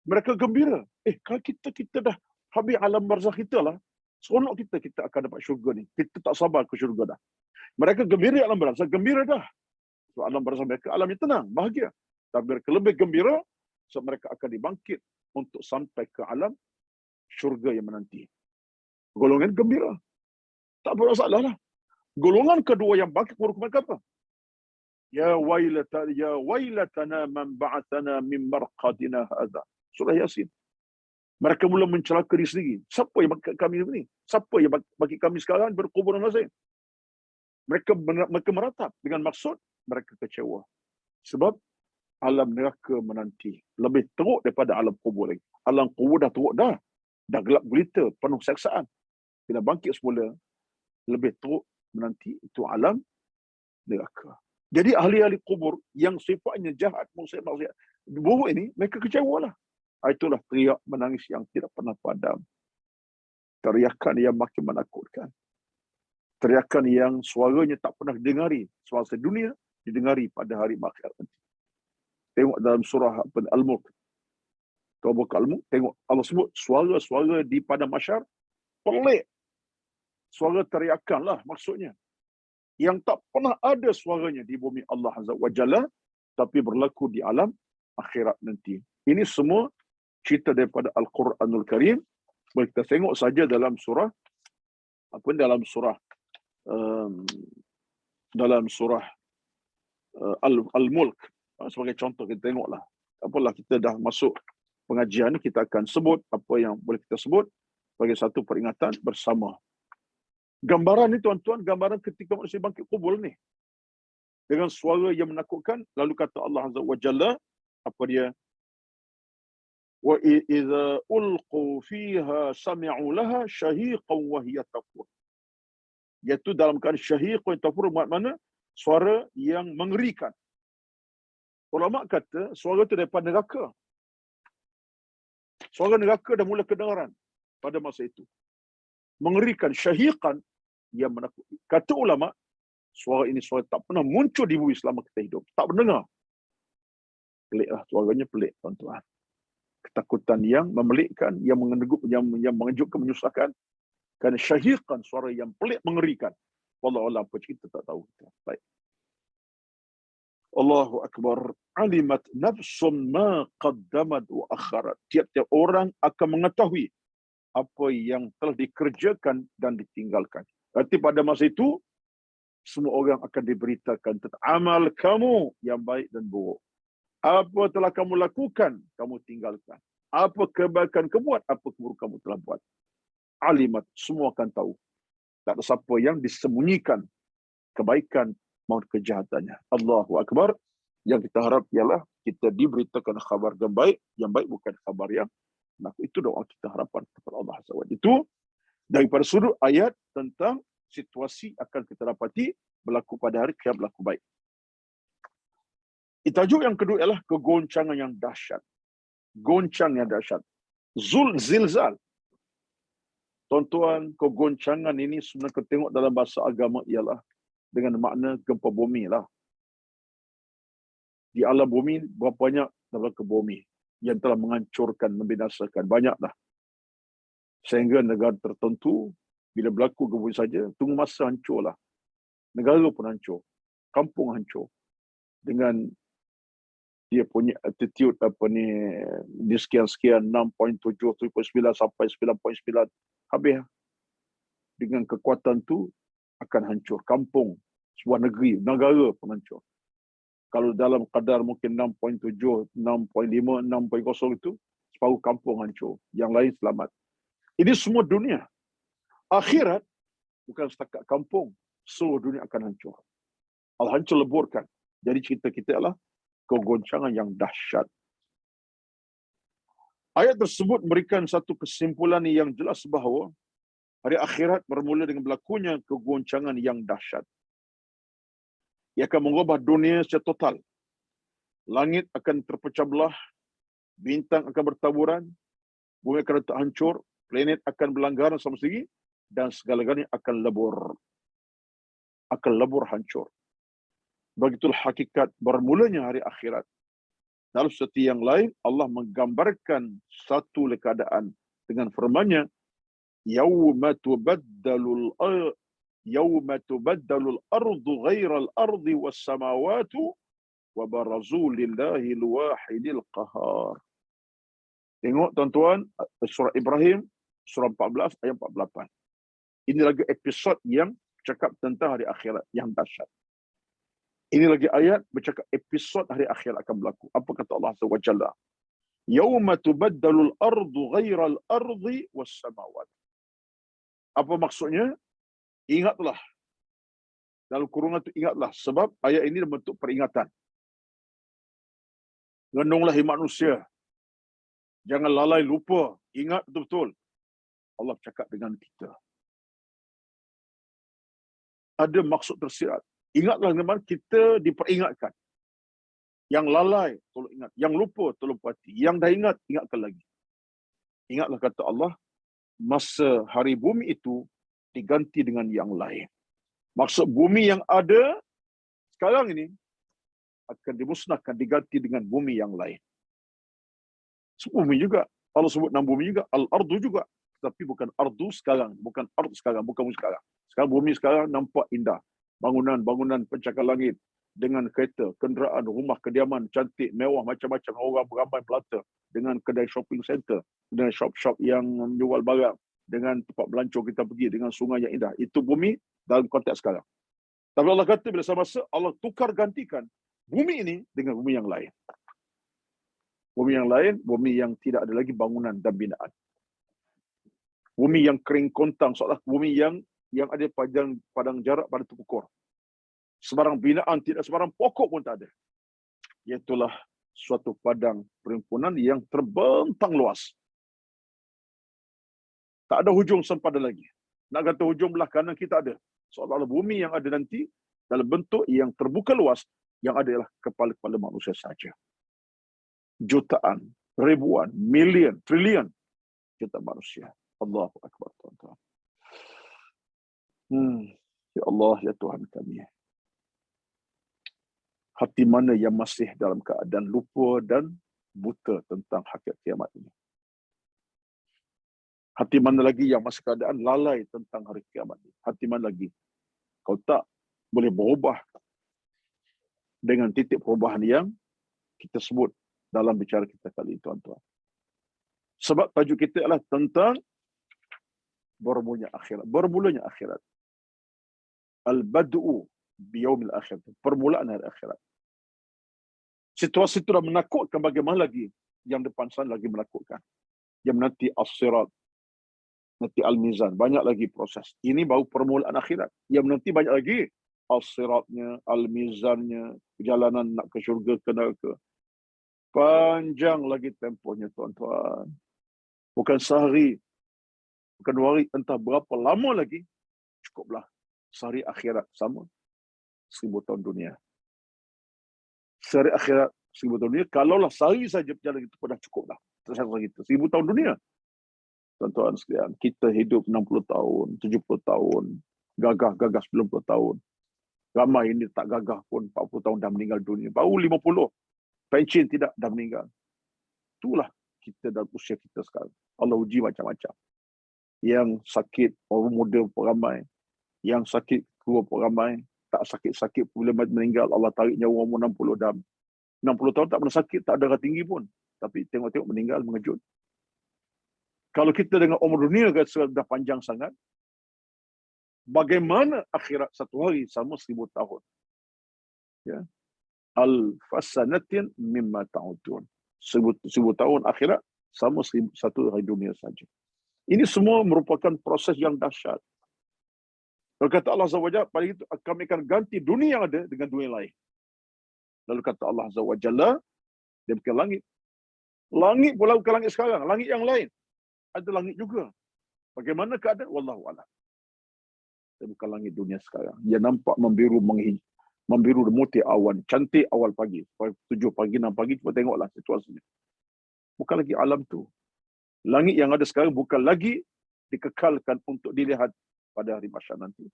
Mereka gembira. Kalau kita dah habis alam barzakh kita lah, seronok kita akan dapat syurga ni. Kita tak sabar ke syurga dah. Mereka gembira alam barzakh, gembira dah. So, alam barzakh mereka alam yang tenang, bahagia. Tapi mereka lebih gembira sebab mereka akan dibangkit untuk sampai ke alam syurga yang menanti. Golongan gembira. Tak bermasalah lah. Golongan kedua yang bangkit mereka apa? Ya wailatana man ba'athana min marqadina hadha. Surah Yasin. Mereka mula mencelaka diri sendiri. Siapa yang bangkit kami ni? Siapa yang bangkit kami sekarang berkuburan masing? Mereka meratap dengan maksud mereka kecewa. Sebab alam neraka menanti lebih teruk daripada alam kubur lagi. Alam kubur dah teruk dah. Dah gelap gulita, penuh seksaan. Bila bangkit semula, lebih teruk menanti itu alam neraka. Jadi ahli-ahli kubur yang sifatnya jahat, maksiat, buruk ini, mereka kecewa lah. Itulah teriak menangis yang tidak pernah padam. Teriakan yang makin menakutkan. Teriakan yang suaranya tak pernah didengari. Suara sedunia didengari pada hari akhirat nanti. Tengok dalam surah Al-Mulk. Kau buka Al-Mulk, tengok Allah sebut suara-suara di padang mahsyar pelik. Suara teriakan lah maksudnya. Yang tak pernah ada suaranya di bumi Allah Azza wa Jalla, tapi berlaku di alam akhirat nanti. Ini semua cerita daripada Al-Quranul Karim. Boleh kita tengok saja dalam surah dalam surah Al-Mulk. Sebagai contoh kita tengoklah. Apalah kita dah masuk pengajian ni, kita akan sebut apa yang boleh kita sebut sebagai satu peringatan bersama. Gambaran ni tuan-tuan, gambaran ketika manusia bangkit kubur ni. Dengan suara yang menakutkan, lalu kata Allah Azza wa Jalla, apa dia? Wa idza ulqu fiha sami'u laha shahiqan wa hiya tafur. Iaitu dalam keadaan syahiq wa tafur, makna suara yang mengerikan. Ulama kata suara itu daripada neraka. Suara neraka dah mula kedengaran pada masa itu. Mengerikan, syahiqan, yang menakutkan. Kata ulama, suara ini suara tak pernah muncul di bumi selama kita hidup. Tak mendengar. Pelik lah, suaranya pelik tuan-tuan. Ketakutan yang memelikkan, yang mengejutkan, menyusahkan. Kerana syahiqan, suara yang pelik, mengerikan. Wallah apa kita tak tahu. Baik. Allahu Akbar. Alimat nafsun ma qaddamat wa akharat. Tiap-tiap orang akan mengetahui apa yang telah dikerjakan dan ditinggalkan. Berarti pada masa itu, semua orang akan diberitakan tentang amal kamu yang baik dan buruk. Apa telah kamu lakukan, kamu tinggalkan. Apa kebaikan kamu buat, apa keburukan kamu telah buat. Alimat, semua akan tahu. Tak ada siapa yang disembunyikan kebaikan maupun kejahatannya. Allahu Akbar. Yang kita harap ialah kita diberitakan khabar yang baik. Yang baik bukan khabar yang nak. Itu doa kita harapan kepada Allah SWT. Itu daripada sudut ayat tentang situasi akan kita dapati berlaku pada hari kiamat, berlaku baik. Tajuk yang kedua ialah kegoncangan yang dahsyat. Goncang yang dahsyat. Zilzal. Tuan-tuan, kegoncangan ini sebenarnya kita tengok dalam bahasa agama ialah dengan makna gempa bumi lah. Di alam bumi, berapa banyak gempa bumi yang telah menghancurkan, membinasakan. Banyaklah. Sehingga negara tertentu, bila berlaku gempa bumi saja, tunggu masa hancurlah. Negara pun hancur. Kampung hancur. Dengan dia punya attitude di sekian-sekian 6.7, 3.9 sampai 9.9. Habis. Dengan kekuatan tu akan hancur. Kampung, sebuah negeri, negara pun hancur. Kalau dalam kadar mungkin 6.7, 6.5, 6.0 itu, separuh kampung hancur. Yang lain selamat. Ini semua dunia. Akhirat bukan setakat kampung, seluruh dunia akan hancur. Allah hancur leburkan. Jadi cerita kita adalah kegoncangan yang dahsyat. Ayat tersebut memberikan satu kesimpulan yang jelas bahawa hari akhirat bermula dengan berlakunya kegoncangan yang dahsyat. Ia akan mengubah dunia secara total. Langit akan terpecah belah, bintang akan bertaburan, bumi akan hancur, planet akan berlanggaran sama sendiri, dan segala-galanya akan lebur. Akan lebur hancur. Begitulah hakikat bermulanya hari akhirat. Dalam satu yang lain, Allah menggambarkan satu keadaan dengan firman-Nya, "Yauma tubaddalul ardu ghairal ardi was samawati wa barazu lillahil wahidil qahar." Tengok tuan-tuan, surah Ibrahim, surah 14 ayat 48. Ini lagi episod yang cakap tentang hari akhirat yang dahsyat. Ini lagi ayat bercakap episod hari akhirat akan berlaku. Apa kata Allah Azza wa Jalla? Yauma tubaddalul ardu ghairal ardi was samawat. Apa maksudnya? Ingatlah. Dalam kurungan itu ingatlah. Sebab ayat ini bentuk peringatan. Renunglah manusia. Jangan lalai lupa. Ingat betul-betul. Allah cakap dengan kita. Ada maksud tersirat. Ingatlah teman, kita diperingatkan. Yang lalai, tolong ingat. Yang lupa, tolong perhati. Yang dah ingat, ingatkan lagi. Ingatlah kata Allah, masa hari bumi itu diganti dengan yang lain. Maksud bumi yang ada sekarang ini akan dimusnahkan, diganti dengan bumi yang lain. Bumi juga. Allah sebut nama bumi juga. Al-ardu juga. Tapi bukan ardu sekarang. Bukan ardu sekarang. Bukan bumi sekarang. Sekarang bumi sekarang nampak indah. Bangunan-bangunan pencakar langit. Dengan kereta, kenderaan, rumah kediaman, cantik, mewah, macam-macam. Orang beramai melata. Dengan kedai shopping center. Dengan shop-shop yang menjual barang. Dengan tempat belancong kita pergi. Dengan sungai yang indah. Itu bumi dalam konteks sekarang. Tapi Allah kata bila semasa Allah tukar gantikan bumi ini dengan bumi yang lain. Bumi yang lain, bumi yang tidak ada lagi bangunan dan binaan. Bumi yang kering kontang, seolah bumi yang ada padang jarak pada tepukur. Sebarang binaan tidak, sebarang pokok pun tak ada. Iaitulah suatu padang perhimpunan yang terbentang luas. Tak ada hujung sempada lagi. Nak kata hujung belah kanan kita ada. Seolah-olah bumi yang ada nanti dalam bentuk yang terbuka luas, yang adalah kepala-kepala manusia saja. Jutaan, ribuan, milion, trilion juta manusia. Allahu Akbar, tuan-tuan. Ya Allah, ya Tuhan kami. Hati mana yang masih dalam keadaan lupa dan buta tentang hakikat kiamat ini? Hati mana lagi yang masih keadaan lalai tentang hari kiamat ini? Hati mana lagi? Kau tak boleh berubah dengan titik perubahan yang kita sebut dalam bicara kita kali ini, tuan-tuan. Sebab tajuk kita adalah tentang bermulanya akhirat. Bermulanya akhirat. Al-bad'u biyaumil akhir. Permulaan hari akhirat. Situasi itu dah menakutkan, bagaimana lagi yang depan sana lagi menakutkan. Yang nanti as-sirat, nanti al-mizan, banyak lagi proses. Ini baru permulaan akhirat. Yang nanti banyak lagi as-siratnya, al-mizannya, perjalanan nak ke syurga ke neraka. Panjang lagi tempohnya, tuan-tuan. Bukan sehari, bukan 2 hari, entah berapa lama lagi, cukuplah sehari akhirat sama 1000 tahun dunia. Sehari akhirat 1000 tahun dunia, kalaulah sehari saja perjalanan itu dah cukup dah. Tersangka kita 1000 tahun dunia. Tuan-tuan sekalian, kita hidup 60 tahun, 70 tahun, gagah 90 tahun. Ramai ini tak gagah pun 40 tahun dah meninggal dunia. Baru 50. Pencen tidak, dah meninggal. Itulah kita dalam usia kita sekarang. Allah uji macam-macam. Yang sakit, orang muda pun ramai. Yang sakit, tua pun ramai. Tak sakit-sakit pun bila meninggal, Allah tarik nyawa umur 60 dah. 60 tahun tak pernah sakit, tak ada darah tinggi pun. Tapi tengok-tengok meninggal, mengejut. Kalau kita dengan umur dunia dah panjang sangat, bagaimana akhirat satu hari sama 1000 tahun? Ya. Al-fasanatin mimma ta'udun. 1000 tahun akhirat sama 1000 satu hari dunia saja. Ini semua merupakan proses yang dahsyat. Lalu kata Allah Azza wa Jalla, pada itu kami akan ganti dunia yang ada dengan dunia yang lain. Lalu kata Allah Azza wa Jalla, dia bukan langit. Langit pula bukan langit sekarang, langit yang lain. Ada langit juga. Bagaimana keadaan? Wallahu a'lam. Dia bukan langit dunia sekarang. Dia nampak membiru, membiru muti awan, cantik awal pagi. 7 pagi, 6 pagi, cuba tengoklah situasinya. Bukan lagi alam tu. Langit yang ada sekarang bukan lagi dikekalkan untuk dilihat pada hari mahsyar nanti.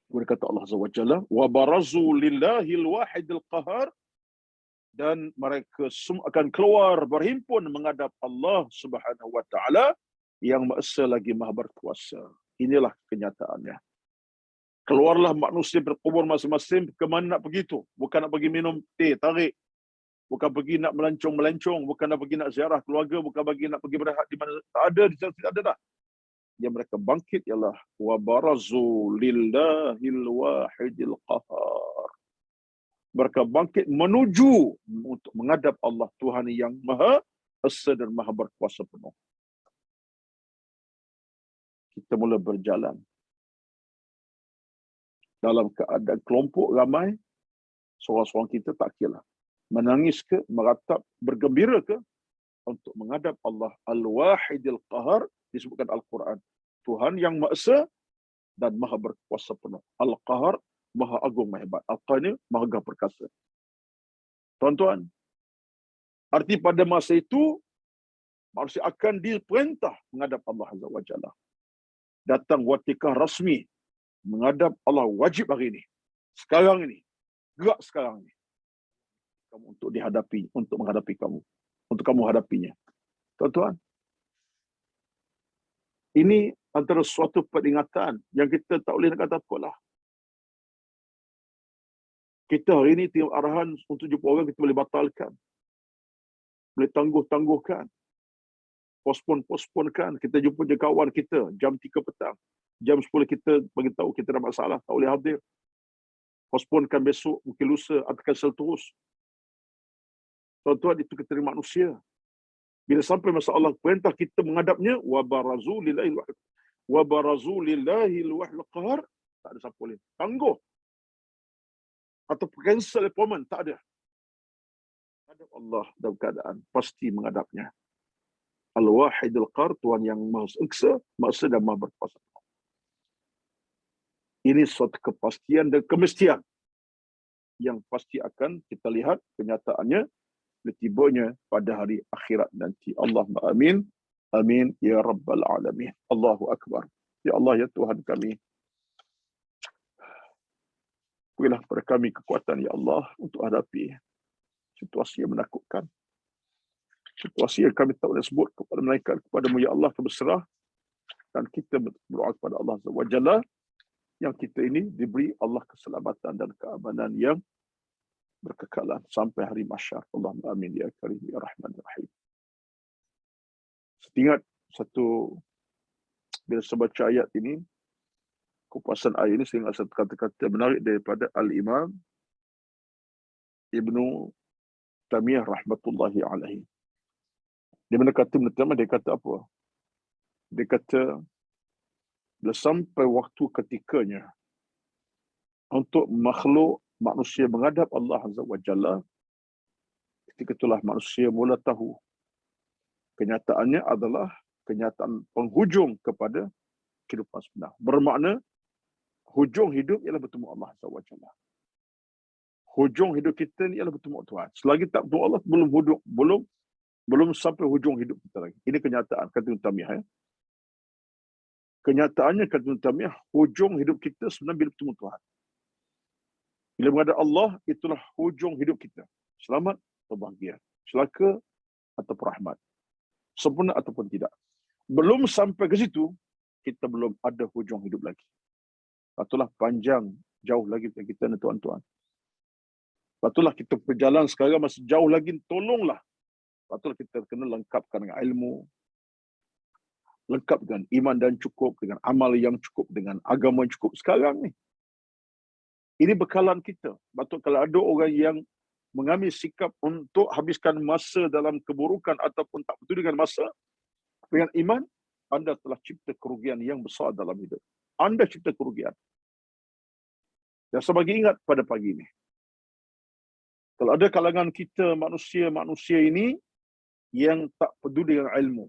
Kemudian kata Allah Azza wa Jalla, wa barazu lillahil wahidil qahar, dan mereka semua akan keluar berhimpun menghadap Allah Subhanahu wa taala yang Maha lagi Maha berkuasa. Inilah kenyataannya. Keluarlah manusia berkubur masing-masing, ke mana nak pergi tu? Bukan nak pergi minum teh tarik, bukan pergi nak melancong-melancong, bukan nak pergi nak ziarah keluarga, bukan pergi nak pergi berehat di mana tak ada, di sana tidak ada dah. Yang mereka bangkit ialah wa barazu lillahil wahidil qahar. Mereka bangkit menuju untuk menghadap Allah Tuhan yang Maha Esa dan Maha berkuasa penuh. Kita mula berjalan dalam keadaan kelompok ramai, seorang-seorang kita tak kira. Menangis ke, meratap, bergembira ke, untuk menghadap Allah Al-Wahidil Qahar, disebutkan Al-Quran. Tuhan yang Maha Esa dan Maha berkuasa penuh. Al-Qahar, Maha Agung, Maha Hebat. Al-Qahar ini Maha Perkasa. Tuan-tuan, arti pada masa itu, manusia akan diperintah menghadap Allah Azza wa Jalla. Datang watikah rasmi menghadap Allah wajib hari ini. Sekarang ini. Gerak sekarang ini. Kamu untuk dihadapi, untuk menghadapi kamu. Untuk kamu hadapinya. Tuan-tuan, ini antara suatu peringatan yang kita tak boleh nak kata apalah. Kita hari ini tengok arahan untuk jumpa orang, kita boleh batalkan. Boleh tangguh-tangguhkan. Pospon-posponkan. Kita jumpa je kawan kita jam 3 petang. Jam 10 kita beritahu kita ada masalah, tak boleh hadir. Posponkan besok, mungkin lusa, atau cancel terus. Tuan-tuan, itu kita manusia. Bila sampai masa Allah perintah kita menghadapnya, wa barazu lillahil wahidil qahar, tak ada siapa boleh tangguh atau cancel appointment, tak ada. Hadap Allah dalam keadaan pasti menghadapnya. Al-Wahidil Qahar, Tuhan yang Maha Esa dan Maha berkuasa. Ini suatu kepastian dan kemestian yang pasti akan kita lihat kenyataannya tibanya pada hari akhirat nanti. Allahumma amin. Amin ya rabbal alamin. Allahu akbar. Ya Allah, ya Tuhan kami, berilah kepada kami kekuatan ya Allah untuk hadapi situasi yang menakutkan. Situasi yang kami tak boleh sebut kepada mereka, kepadamu ya Allah, kami berserah dan kita berdoa kepada Allah Azza wa Jalla yang kita ini diberi Allah keselamatan dan keamanan yang berkekalan sampai hari mahsyar. Allahumma amin ya karim ya rahman ya rahim. Setingat satu, bila saya baca ayat ini, kupasan ayat ini, saya ingat satu kata-kata menarik daripada Al-Imam Ibnu Taimiyah rahmatullahi alaihi. Dia mana kata pertama, dia kata apa? Dia kata, bila sampai waktu ketikanya untuk makhluk manusia menghadap Allah Azza wa Jalla, ketika itulah manusia mula tahu kenyataannya adalah kenyataan penghujung kepada kehidupan sebenar. Bermakna hujung hidup ialah bertemu Allah Azza wa Jalla. Hujung hidup kita ni ialah bertemu Tuhan. Selagi tak bertemu Allah, belum sampai hujung hidup kita lagi. Ini kenyataan, kata Ibn Taimiyah. Kenyataannya, kata Ibn Taimiyah, hujung hidup kita sebenarnya bila bertemu Tuhan. Bila menghadap Allah, itulah hujung hidup kita. Selamat atau bahagia. Celaka atau rahmat. Sempurna ataupun tidak. Belum sampai ke situ, kita belum ada hujung hidup lagi. Itulah panjang, jauh lagi kita ni tuan-tuan. Itulah kita berjalan sekarang masih jauh lagi, tolonglah. Itulah kita kena lengkapkan dengan ilmu, lengkap dengan iman dan cukup, dengan amal yang cukup, dengan agama yang cukup sekarang ni. Ini bekalan kita. Patut kalau ada orang yang mengambil sikap untuk habiskan masa dalam keburukan ataupun tak peduli dengan masa, dengan iman, anda telah cipta kerugian yang besar dalam hidup. Anda cipta kerugian. Dan sebagai ingat pada pagi ini, kalau ada kalangan kita manusia-manusia ini yang tak peduli dengan ilmu,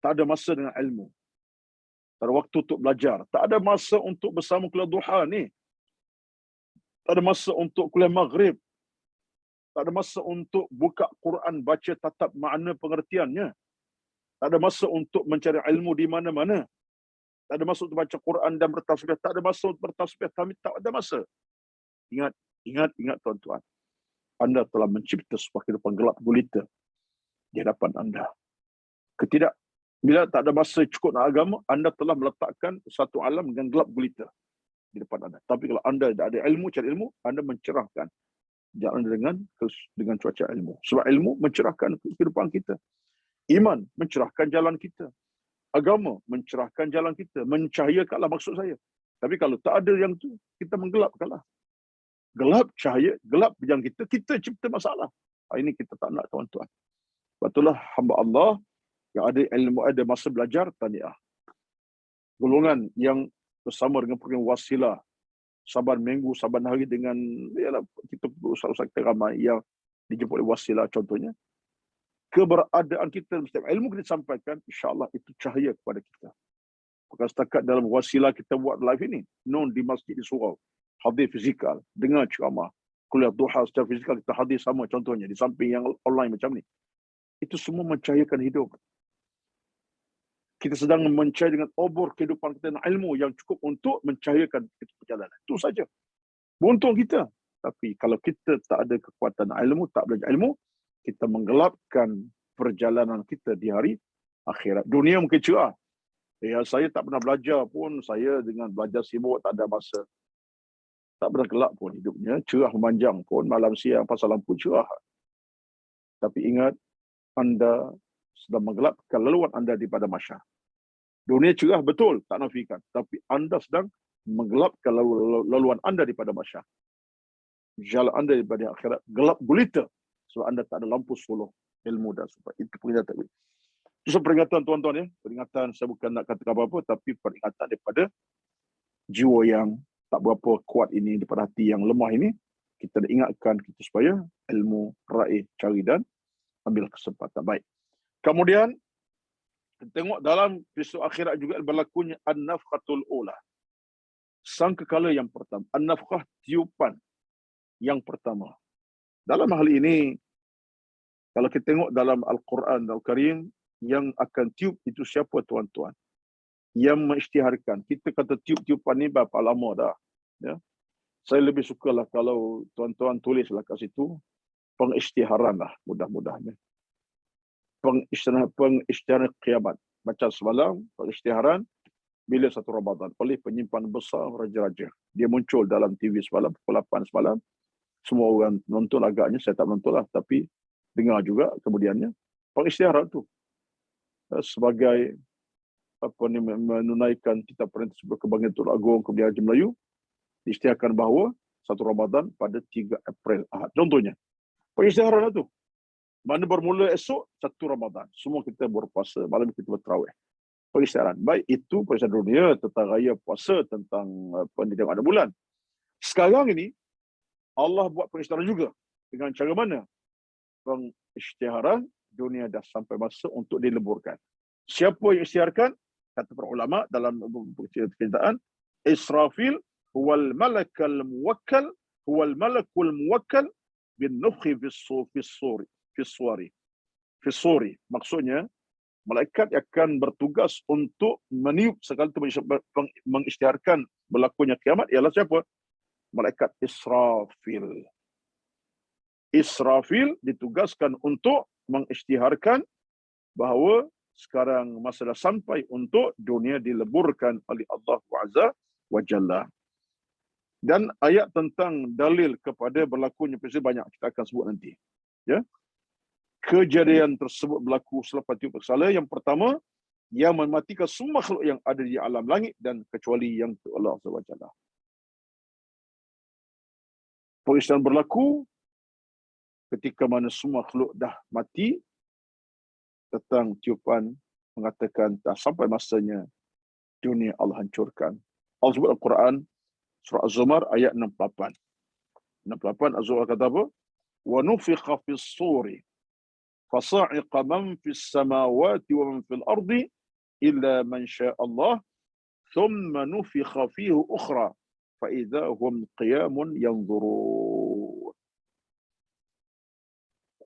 tak ada masa dengan ilmu, tak ada waktu untuk belajar, tak ada masa untuk bersama kuliah duha ni, tak ada masa untuk kuliah maghrib, tak ada masa untuk buka Quran, baca tatap makna pengertiannya, tak ada masa untuk mencari ilmu di mana-mana, tak ada masa untuk baca Quran dan bertasbih, tak ada masa untuk bertasbih, tak ada masa. Ingat tuan-tuan. Anda telah mencipta sebuah kehidupan gelap gulita di hadapan anda. Bila tak ada masa cukup nak agama, anda telah meletakkan satu alam dengan gelap gulita di depan anda. Tapi kalau anda ada ilmu, cari ilmu, anda mencerahkan jalan dengan cuaca ilmu. Sebab ilmu mencerahkan kehidupan kita. Iman mencerahkan jalan kita. Agama mencerahkan jalan kita. Mencahayakanlah maksud saya. Tapi kalau tak ada yang tu, kita menggelapkanlah. Gelap cahaya, gelap bidang kita cipta masalah. Ini kita tak nak, tuan-tuan. Sebab itulah hamba Allah yang ada ilmu, ada masa belajar, tahniah. Golongan yang bersama dengan program Wasilah, saban minggu, saban hari dengan kita ustaz-ustaz kita ramai yang dijemput oleh Wasilah contohnya. Keberadaan kita, setiap ilmu kita sampaikan, insya-Allah itu cahaya kepada kita. Bukan setakat dalam Wasilah kita buat live ini, di masjid di surau, hadir fizikal, dengar ceramah, kuliah duha secara fizikal kita hadir sama contohnya, di samping yang online macam ni. Itu semua mencahayakan hidup. Kita sedang mencahaya dengan obor kehidupan kita dengan ilmu yang cukup untuk mencahayakan perjalanan. Itu saja. Beruntung kita. Tapi kalau kita tak ada kekuatan ilmu, tak belajar ilmu, kita menggelapkan perjalanan kita di hari akhirat. Dunia mungkin cerah. Saya tak pernah belajar pun, saya dengan belajar sibuk, tak ada masa. Tak pernah gelap pun hidupnya. Cerah memanjang pun, malam siang pasal lampu cerah. Tapi ingat, anda sedang menggelapkan laluan anda daripada masyarakat. Dunia cerah betul, tak nafikan. Tapi anda sedang menggelapkan laluan anda daripada masyarakat. Jalan anda daripada akhirat gelap gulita. Sebab anda tak ada lampu suluh ilmu dan sebagainya. Itu peringatan. Itu peringatan tuan-tuan ya. Peringatan, saya bukan nak katakan apa-apa, tapi peringatan daripada jiwa yang tak berapa kuat ini, daripada hati yang lemah ini. Kita nak ingatkan kita supaya ilmu raih, cari dan ambil kesempatan. Baik. Kemudian, kita tengok dalam peristiwa akhirat juga berlakunya an-nafkhatul ula. Sangkakala yang pertama. An-nafkhah, tiupan yang pertama. Dalam hal ini, kalau kita tengok dalam Al-Quran Al-Karim, yang akan tiup itu siapa tuan-tuan? Yang mengisytiharkan. Kita kata tiup-tiupan ni berapa lama dah. Ya? Saya lebih sukalah kalau tuan-tuan tulislah kat situ, pengisytiharan lah mudah-mudahnya. Pengisytiharan kiamat. Macam semalam, pengisytiharan bila satu Ramadan oleh penyimpan besar raja-raja. Dia muncul dalam TV semalam, pukul 8 semalam. Semua orang nonton agaknya, saya tak nonton lah, tapi dengar juga kemudiannya. Pengisytiharan tu sebagai menunaikan titah perintah sebuah kebanggaan Tun Agong Kemudian Haji Melayu, diisytiharkan bahawa satu Ramadan pada 3 April Ahad. Contohnya, pengisytiharan tu. Mana bermula esok, 1 Ramadan. Semua kita berpuasa, malam kita bertarawih. Pengisytiharan. Baik itu pengisytiharan dunia, tentang raya puasa, tentang pendidikan ada bulan. Sekarang ini, Allah buat pengisytiharan juga. Dengan cara mana? Pengisytiharan dunia dah sampai masa untuk dileburkan. Siapa yang isytiharkan? Kata para ulama dalam perkataan, Israfil huwal malakal muwakkal, huwal malakul muwakkal bin nufkhi fis suri. Maksudnya, malaikat akan bertugas untuk meniup sekali itu mengisytiharkan berlakunya kiamat ialah siapa? Malaikat Israfil. Israfil ditugaskan untuk mengisytiharkan bahawa sekarang masa dah sampai untuk dunia dileburkan oleh Allah Azza wa Jalla. Dan ayat tentang dalil kepada berlakunya peristiwa banyak kita akan sebut nanti. Ya. Kejadian tersebut berlaku selepas tiup bersalah. Yang pertama, yang mematikan semua makhluk yang ada di alam langit dan kecuali yang Allah Azza wa Jalla. Peristiwa berlaku ketika mana semua makhluk dah mati, datang tiupan mengatakan dah sampai masanya dunia Allah hancurkan. Allah sebut Al-Quran, surah Az-Zumar ayat 68. 68 Az-Zumar kata apa? Wa nufikha fis suri fasa'iqa man fis samawati wa man fil ardi illa man syaa Allah thumma nufikha fihi ukhra fa idza hum qiyamun yanzurun.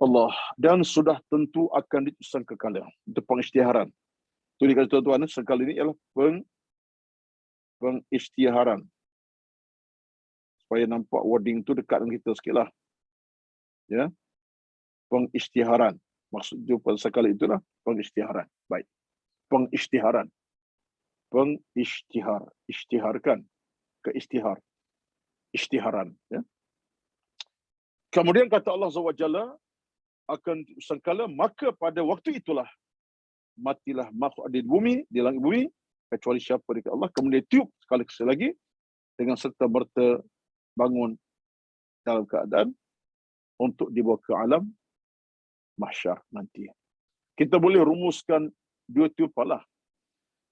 Allah, dan sudah tentu akan diutuskan kekala. Itu pengisytiharan. Itu dikata tuan-tuan, sekali ini ialah pengisytiharan. Supaya nampak wording tu dekat dengan kita sikit lah. Ya. Pengisytiharan. Maksud itu sekali itulah pengisytiharan. Baik. Pengisytiharan. Pengisytihar. Isytiharkan. Keisytihar. Isytiharan. Ya. Kemudian kata Allah SWT, akan sangkala, maka pada waktu itulah matilah makhluk di bumi, di langit bumi, kecuali siapa dekat Allah. Kemudian tiup sekali lagi dengan serta merta bangun dalam keadaan untuk dibawa ke alam mahsyar nanti. Kita boleh rumuskan dua tiupan lah.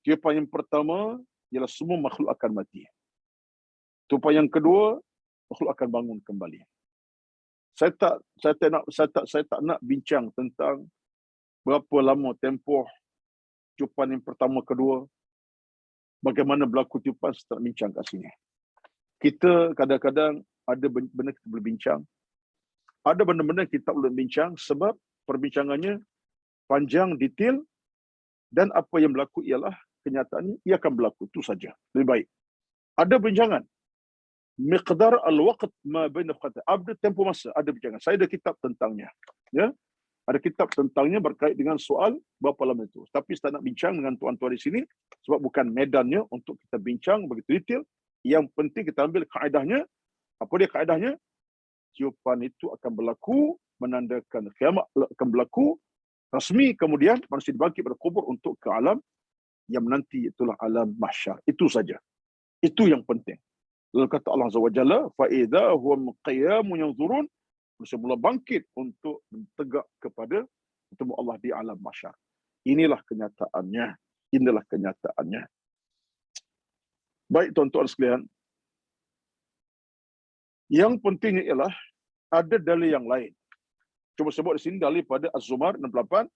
Tiupan yang pertama ialah semua makhluk akan mati. Tiupan yang kedua, makhluk akan bangun kembali. Saya tak nak bincang tentang berapa lama tempoh tiupan yang pertama, kedua, bagaimana berlaku tiupan, saya tak bincang kat sini. Kita kadang-kadang ada benda kita boleh bincang, ada benda-benda kita boleh bincang sebab perbincangannya panjang, detail, dan apa yang berlaku ialah kenyataannya, ia akan berlaku, itu saja. Lebih baik. Ada bincangan. Miqdar al-waqt ma baina faqat. Ada tempoh masa, ada bincangan. Saya ada kitab tentangnya. Ya. Ada kitab tentangnya berkait dengan soal berapa lama itu. Tapi saya tak nak bincang dengan tuan-tuan di sini sebab bukan medannya untuk kita bincang begitu detail. Yang penting kita ambil kaedahnya. Apa dia kaedahnya? Tiupan itu akan berlaku, menandakan kiamat akan berlaku rasmi, kemudian manusia dibangkit pada kubur untuk ke alam yang menanti, itulah alam mahsyar. Itu saja. Itu yang penting. Lalu kata Allah Azza wa Jalla, fa idza hum qiyamun yanzurun, manusia mula bangkit untuk mentegak kepada bertemu Allah di alam mahsyar. Inilah kenyataannya. Inilah kenyataannya. Baik tuan-tuan sekalian, yang pentingnya ialah ada dalil yang lain. Cuba sebut di sini dalil pada Az-Zumar 68.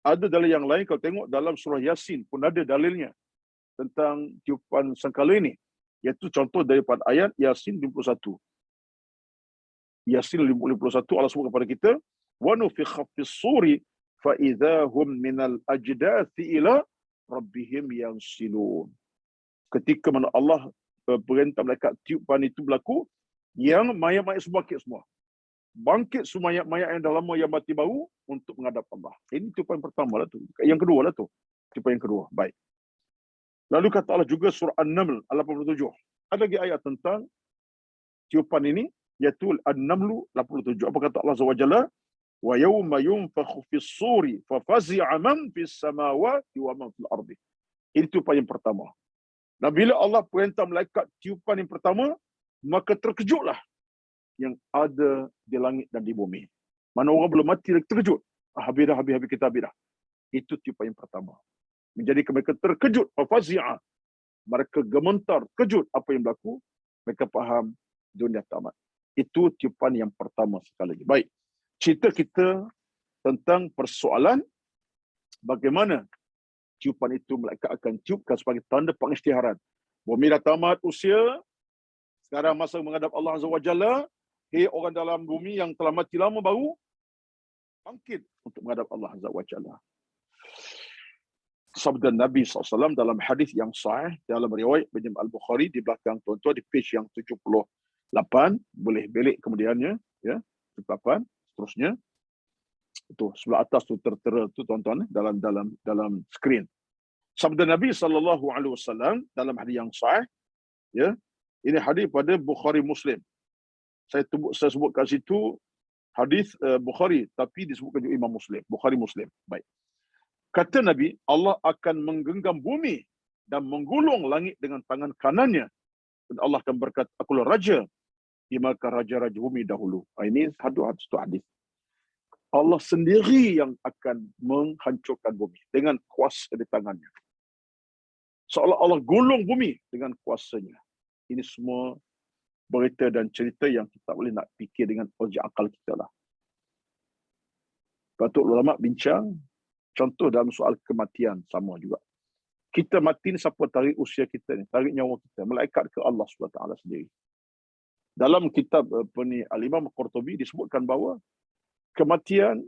Ada dalil yang lain, kalau tengok dalam surah Yasin pun ada dalilnya tentang tiupan sangkala ini. Iaitu contoh daripada ayat Yasin 51. Yasin 51 Allah sebut kepada kita, wa nufikha fis suri fa idza hum minal ajdathi ila rabbihim yansilun. Ketika mana Allah perintah malaikat tiupan itu berlaku, yang mayat-mayat semua bangkit semua. Bangkit semua mayat-mayat yang dah lama yang mati baru untuk menghadap Allah. Ini tiupan pertama lah tu. Yang kedua lah tu. Tiupan yang kedua. Baik. Lalu kata Allah juga surah An-Naml 87. Ada lagi ayat tentang tiupan ini, iaitu An-Naml 87. Apa kata Allah SWT? Wa yawma yunfakhu fis suri fa fazi'a man fis samawati wa man fil ardi. Ini tiupan yang pertama. Dan bila Allah perintah malaikat tiupan yang pertama, maka terkejutlah yang ada di langit dan di bumi. Mana orang belum mati lagi terkejut. Habis kita habis dah. Itu tiupan yang pertama. Menjadikan mereka terkejut. Fazi'a. Mereka gementar, kejut apa yang berlaku. Mereka faham dunia tamat. Itu tiupan yang pertama sekali lagi. Baik. Cerita kita tentang persoalan bagaimana tiupan itu mereka akan tiupkan sebagai tanda pengisytiharan. Bumi dah tamat usia. Sekarang masa menghadap Allah Azza wa Jalla. Hei orang dalam bumi yang telah mati lama baru bangkit untuk menghadap Allah Azza wa Jalla. Sabda Nabi SAW dalam hadis yang sahih dalam riwayat Imam Al-Bukhari di belakang tuan-tuan di page yang 78, boleh belik kemudiannya, ya, 78 seterusnya. Itu sebelah atas tu tertera tu tuan-tuan dalam skrin. Sabda Nabi SAW dalam hadis yang sahih, ya. Ini hadis pada Bukhari Muslim. Saya sebut kat situ hadis Bukhari, tapi disebutkan juga Imam Muslim, Bukhari Muslim. Baik. Kata Nabi, Allah akan menggenggam bumi dan menggulung langit dengan tangan kanannya. Dan Allah akan berkata, akulah raja dimakan raja-raja bumi dahulu. Ini satu hadis. Allah sendiri yang akan menghancurkan bumi dengan kuasa di tangannya. Seolah Allah gulung bumi dengan kuasanya. Ini semua berita dan cerita yang kita boleh nak fikir dengan logik akal kita lah. Patut ulama bincang, contoh dalam soal kematian sama juga. Kita mati ni siapa tarik usia kita ni, tarik nyawa kita, malaikat ke Allah SWT sendiri. Dalam kitab Al-Imam Qurtubi disebutkan bahawa kematian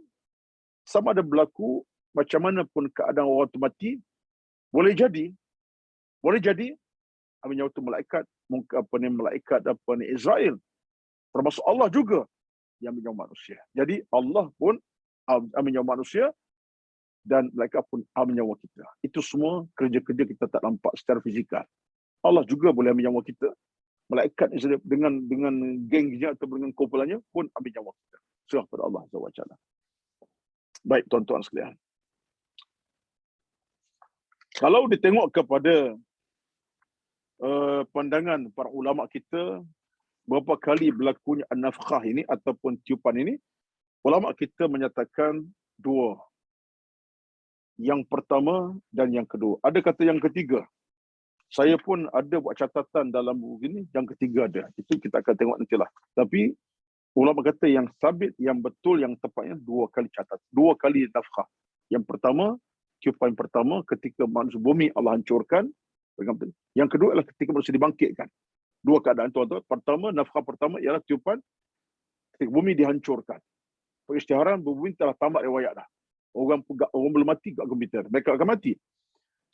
sama ada berlaku macam mana pun keadaan orang tu mati, boleh jadi ambil nyawa tu malaikat, malaikat Israel, termasuk Allah juga yang ambil nyawa manusia. Jadi Allah pun ambil nyawa manusia dan malaikat pun ambil nyawa kita. Itu semua kerja-kerja kita tak nampak secara fizikal. Allah juga boleh ambil nyawa kita. Malaikat dengan gengnya atau dengan kumpulannya pun ambil nyawa kita. Serah pada Allah SWT. Baik tuan-tuan sekalian. Kalau ditengok kepada pandangan para ulama kita, berapa kali berlakunya an-nafkhah ini ataupun tiupan ini, ulama kita menyatakan dua. Yang pertama dan yang kedua. Ada kata yang ketiga. Saya pun ada buat catatan dalam buku ini, yang ketiga ada. Itu kita akan tengok nantilah. Tapi ulama kata yang sabit, yang betul, yang tepatnya dua kali catat. Dua kali nafkhah. Yang pertama, tiupan pertama ketika manusia bumi Allah hancurkan. Yang kedua adalah ketika manusia dibangkitkan. Dua keadaan tuan-tuan. Pertama, nafkhah pertama ialah tiupan ketika bumi dihancurkan. Peristiharan bumi telah tamat riwayat dah. Orang belum mati kat komputer. Mereka akan mati.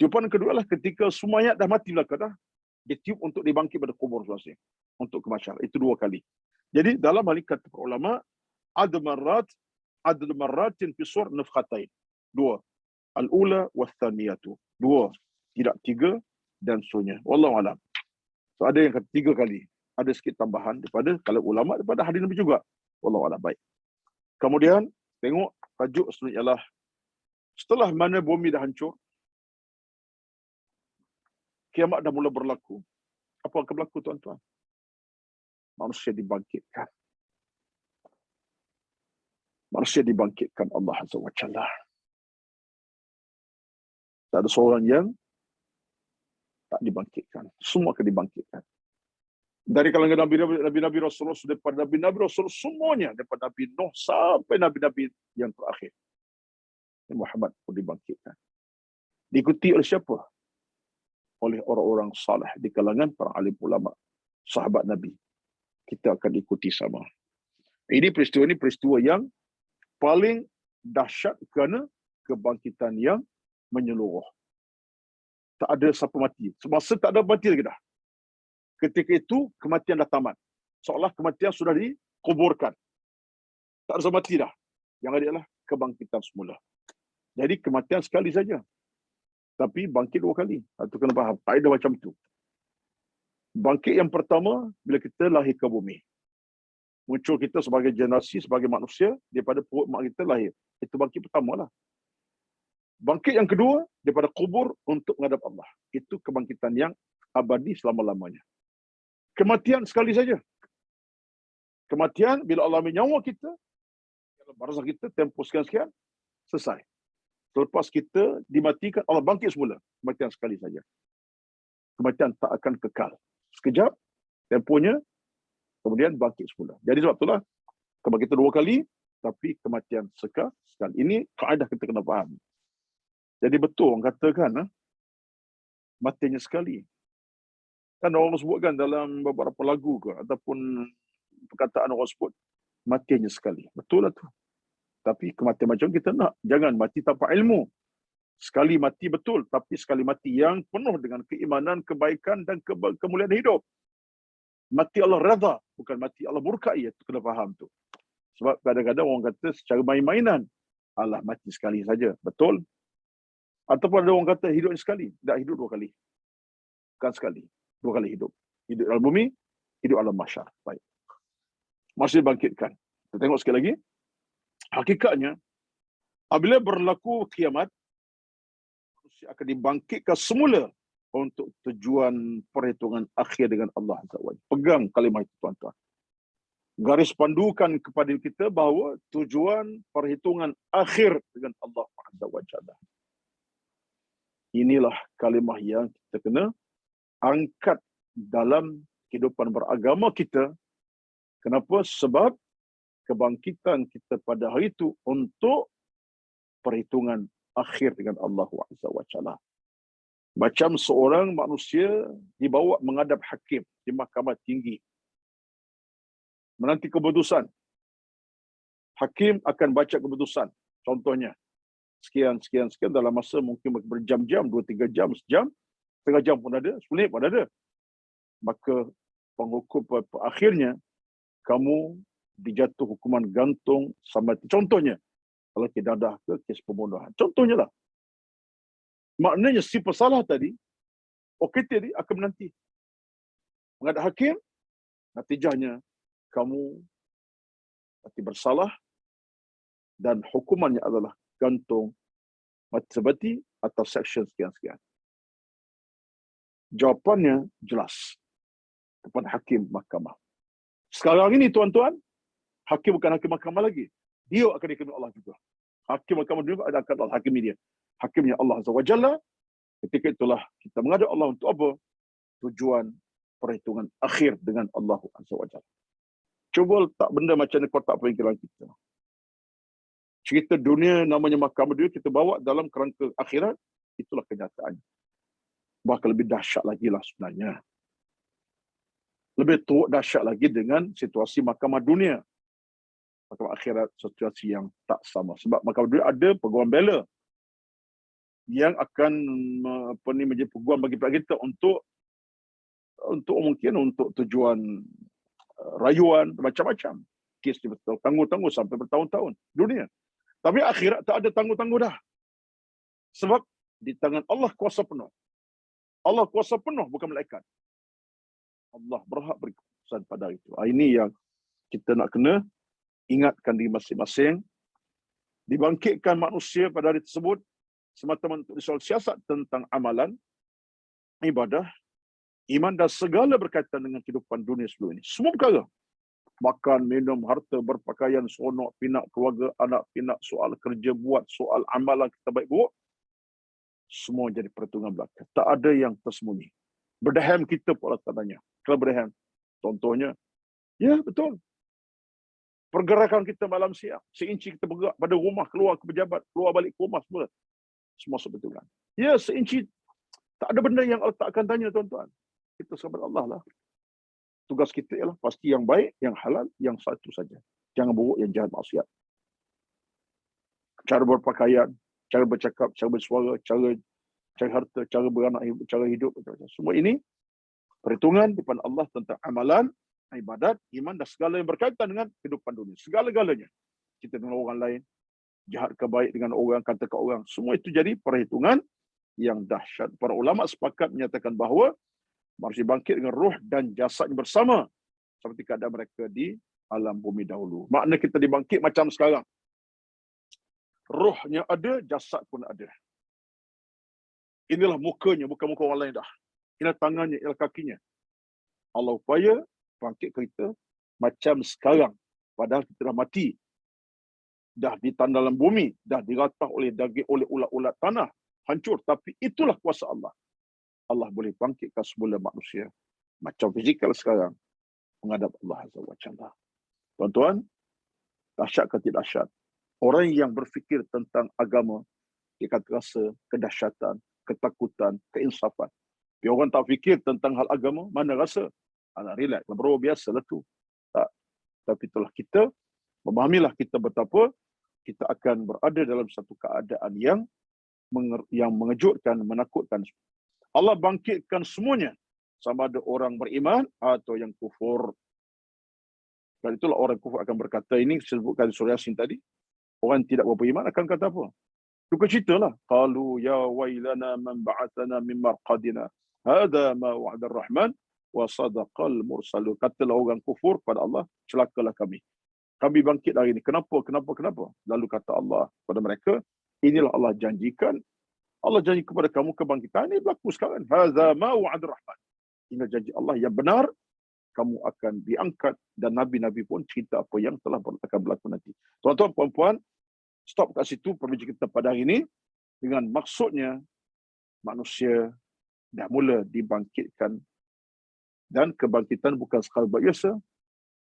Tiupan kedua adalah ketika semua mayat dah mati belaka dah. Dia tiup untuk dibangkit pada kubur masing-masing. Untuk ke masyarakat. Itu dua kali. Jadi dalam hal kata ulama, adl marratin fi sur nafkhatain. Dua. Al-ula wa thaniyatu. Dua. Tidak tiga dan seterusnya. Wallahu alam. So ada yang kata tiga kali. Ada sikit tambahan daripada kalau ulama daripada hadis Nabi juga. Wallahu alam. Baik. Kemudian tengok tajuk seterusnya ialah setelah mana bumi dah hancur, kiamat dah mula berlaku. Apa akan berlaku tuan-tuan? Manusia dibangkitkan. Manusia dibangkitkan Allah Azza wa Jalla. Tak ada seorang yang tak dibangkitkan. Semua akan dibangkitkan. Dari kalangan Nabi-Nabi Rasulullah, daripada Nabi-Nabi Rasul semuanya, daripada Nabi Nuh sampai Nabi-Nabi yang terakhir. Muhammad pun dibangkitkan. Diikuti oleh siapa? Oleh orang-orang saleh di kalangan para alim ulama, sahabat Nabi. Kita akan ikuti sama. Ini peristiwa yang paling dahsyat kerana kebangkitan yang menyeluruh. Tak ada siapa mati. Semasa tak ada mati lagi dah. Ketika itu, kematian dah tamat. Seolah kematian sudah dikuburkan. Tak ada mati dah. Yang ada adalah kebangkitan semula. Jadi kematian sekali saja. Tapi bangkit dua kali. Itu kena faham. Tak ada macam tu. Bangkit yang pertama, bila kita lahir ke bumi. Muncul kita sebagai generasi, sebagai manusia, daripada perut mak kita lahir. Itu bangkit pertama lah. Bangkit yang kedua, daripada kubur untuk menghadap Allah. Itu kebangkitan yang abadi selama-lamanya. Kematian sekali saja. Kematian, bila Allah menyawa kita, barzakh kita, tempoh sekian-sekian, selesai. Selepas kita dimatikan, Allah bangkit semula. Kematian sekali saja. Kematian tak akan kekal. Sekejap, tempohnya, kemudian bangkit semula. Jadi sebab itulah, kebangkitan dua kali, tapi kematian sekali. Ini kaedah kita kena faham. Jadi betul orang katakan, matinya sekali. Kan orang sebutkan dalam beberapa lagu ke, ataupun perkataan orang sebut, matinya sekali. Betul lah tu. Tapi kematian macam kita nak. Jangan mati tanpa ilmu. Sekali mati betul, tapi sekali mati yang penuh dengan keimanan, kebaikan dan kemuliaan hidup. Mati Allah redha, bukan mati Allah murkai. Itu kena faham tu. Sebab kadang-kadang orang kata secara main-mainan, Allah mati sekali saja. Betul? Ataupun ada orang kata hidup sekali. Tak, hidup dua kali. Bukan sekali. Dua kali hidup. Hidup dalam bumi, hidup alam mahsyar. Baik. Masih bangkitkan. Kita tengok sekali lagi. Hakikatnya, apabila berlaku kiamat, manusia akan dibangkitkan semula untuk tujuan perhitungan akhir dengan Allah. Pegang kalimah itu tuan-tuan. garis pandukan kepada kita bahawa tujuan perhitungan akhir dengan Allah Azza wa Jalla. Inilah kalimah yang kita kena angkat dalam kehidupan beragama kita. Kenapa? Sebab kebangkitan kita pada hari itu untuk perhitungan akhir dengan Allah Azza wa Jalla. Macam seorang manusia dibawa menghadap hakim di mahkamah tinggi, menanti keputusan. Hakim akan baca keputusan. Contohnya, sekian dalam masa mungkin berjam-jam, 2-3 jam, sejam, setengah jam pun ada, 10 minit pun ada. Maka penghukum akhirnya, kamu dijatuh hukuman gantung sampai. Contohnya, kalau kita dah ke kes pembunuhan. Contohnya lah. Maknanya si pesalah tadi, tadi akan menanti. Menghadap hakim, natijahnya kamu mati bersalah dan hukumannya adalah gantung mati sebati atau section sekian-sekian. Jawapannya jelas kepada hakim mahkamah. Sekarang ini tuan-tuan, hakim bukan hakim mahkamah lagi. Dia akan dikena Allah juga. Hakim mahkamah juga akan Allah hakimi dia. Hakimnya Allah Azza wa Jalla. Ketika itulah kita menghadap Allah untuk apa? Tujuan perhitungan akhir dengan Allah Azza wa Jalla. Cuba letak benda macam ni kotak pemikiran kita. Cerita dunia namanya mahkamah dunia kita bawa dalam kerangka akhirat, itulah kenyataannya. Bahkan lebih dahsyat lagi lah sebenarnya. Lebih teruk dahsyat lagi dengan situasi mahkamah dunia. Mahkamah akhirat situasi yang tak sama. Sebab mahkamah dunia ada peguam bela yang akan menjadi peguam bagi pihak kita untuk mungkin untuk tujuan rayuan macam-macam. Kes dia tangguh-tangguh sampai bertahun-tahun dunia. Tapi akhirat tak ada tangguh-tangguh dah. Sebab di tangan Allah kuasa penuh. Allah kuasa penuh, bukan malaikat. Allah berhak beri keputusan pada hari itu. Ini yang kita nak kena ingatkan diri masing-masing. Dibangkitkan manusia pada hari tersebut semata-mata untuk disoal siasat tentang amalan, ibadah, iman dan segala berkaitan dengan kehidupan dunia sebelum ini. Semua perkara. Makan, minum, harta, berpakaian, seronok, pinak, keluarga, anak, pinak, soal kerja buat, soal amalan kita baik buruk. Semua jadi perhitungan belaka. Tak ada yang tersembunyi. Berdahem kita pula tandanya. Kalau berdahem, contohnya, ya betul. Pergerakan kita malam siang, seinci kita bergerak pada rumah, keluar ke pejabat, keluar balik ke rumah semua. Semua sebetulnya. Ya, seinci. Tak ada benda yang Allah tak akan tanya, tuan-tuan. Kita sahabat Allah lah. Tugas kita ialah pasti yang baik, yang halal, yang satu saja. Jangan buruk, yang jahat, maksiat. Cara berpakaian, cara bercakap, cara bersuara, cara harta, cara beranak, cara hidup. Semua ini perhitungan di depan Allah tentang amalan, ibadat, iman dan segala yang berkaitan dengan kehidupan dunia. Segala-galanya. Kita dengan orang lain, jahat ke baik dengan orang, kata ke orang. Semua itu jadi perhitungan yang dahsyat. Para ulama sepakat menyatakan bahawa manusia bangkit dengan roh dan jasadnya bersama seperti keadaan mereka di alam bumi dahulu. Makna kita dibangkit macam sekarang. Rohnya ada, jasad pun ada. Inilah mukanya, bukan muka orang lain dah. Inilah tangannya, inilah kakinya. Allah upaya bangkit kita macam sekarang. Padahal kita dah mati. Dah ditanam dalam bumi, dah diratah oleh daging, oleh ulat-ulat tanah. Hancur. Tapi itulah kuasa Allah. Allah boleh bangkitkan semula manusia. Macam fizikal sekarang. Menghadap Allah Azza wa Jalla. Tuan-tuan, dahsyat ke tidak dahsyat? Orang yang berfikir tentang agama, dia akan terasa kedahsyatan, ketakutan, keinsafan. Tapi orang tak fikir tentang hal agama, mana rasa? Anak relax, bro, biasa lah tu. Tak. Tapi itulah kita, memahamilah kita betapa kita akan berada dalam satu keadaan yang mengejutkan, menakutkan. Allah bangkitkan semuanya. Sama ada orang beriman atau yang kufur. Dan itulah orang kufur akan berkata, ini disebutkan di surah Yasin tadi. Orang tidak beriman akan kata apa? Duka ceritalah. Qalu ya wailana man ba'athana min marqadina. Hada ma wa'ada ar-Rahman wa sadaqal mursalun. Katalah orang kufur pada Allah, celakalah kami. Kami bangkit hari ini. Kenapa? Lalu kata Allah kepada mereka, inilah Allah janjikan. Allah janji kepada kamu kebangkitan. Ini berlaku sekarang. Hadza ma wa'ada ar-Rahman. Ini janji Allah yang benar kamu akan diangkat, dan Nabi-Nabi pun cerita apa yang telah akan berlaku nanti. Tuan-tuan, puan-puan, stop kat situ perbincangan kita pada hari ini dengan maksudnya manusia dah mula dibangkitkan, dan kebangkitan bukan sekali biasa.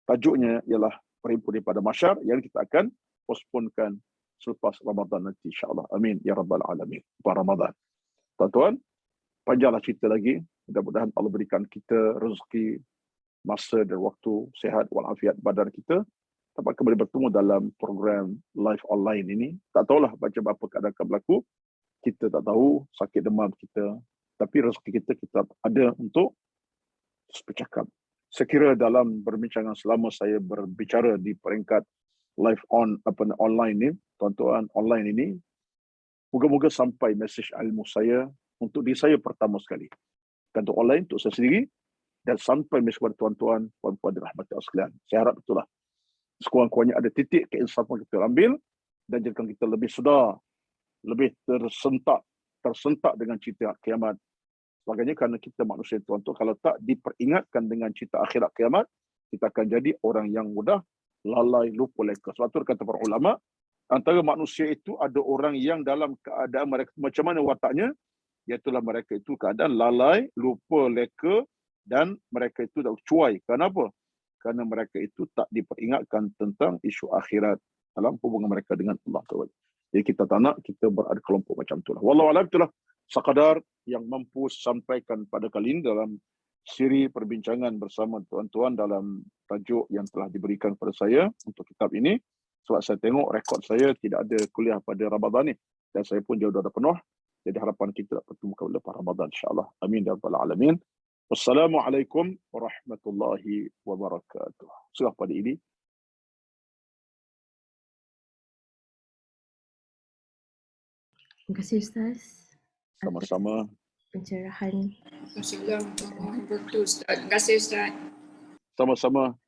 Tajuknya ialah perhimpunan pada mahsyar yang kita akan postponekan selepas Ramadan nanti, insya-Allah. Amin ya rabbal alamin. Lepas Ramadan. Tuan-tuan, panjanglah cerita lagi. Mudah-mudahan Allah berikan kita rezeki, masa dan waktu sihat walafiat badan kita dapat kembali bertemu dalam program live online ini. Tak tahulah macam apa keadaan akan berlaku. Kita tak tahu sakit demam kita, tapi rezeki kita ada untuk bercakap. Sekira dalam perbincangan selama saya berbicara di peringkat live online ni, tuan-tuan, online ini, moga-moga sampai mesej ilmu saya untuk diri saya pertama sekali. Untuk online, untuk saya sendiri, dan sampai mesej kepada tuan-tuan, puan-puan dirahmati Allah sekalian. Saya harap itulah. Sekurang-kurangnya ada titik keinsafan kita ambil, dan jadikan kita lebih sedar, lebih tersentak dengan cerita kiamat. Sebagainya, kerana kita manusia, tuan-tuan, kalau tak diperingatkan dengan cerita akhirat kiamat, kita akan jadi orang yang mudah lalai, lupa leka. Sebab itu kata para ulama, antara manusia itu ada orang yang dalam keadaan mereka macam mana wataknya, iaitulah mereka itu keadaan lalai, lupa leka, dan mereka itu dah cuai. Kenapa? Kerana mereka itu tak diperingatkan tentang isu akhirat dalam hubungan mereka dengan Allah Ta'ala. Jadi kita tak nak kita berada kelompok macam itulah. Wallahualam, itulah sekadar yang mampu sampaikan pada kali ini dalam siri perbincangan bersama tuan-tuan dalam tajuk yang telah diberikan kepada saya untuk kitab ini. Sebab saya tengok rekod saya tidak ada kuliah pada Ramadan ni, dan saya pun jauh dah penuh. Jadi harapan kita dapat bertemu kembali lepas Ramadan, insya-Allah. Amin ya rabbal alamin. Wassalamualaikum warahmatullahi wabarakatuh. Surah pada ini. Terima kasih Ustaz. Sama-sama. Pencerahan. Terima kasih Ustaz. Sama-sama.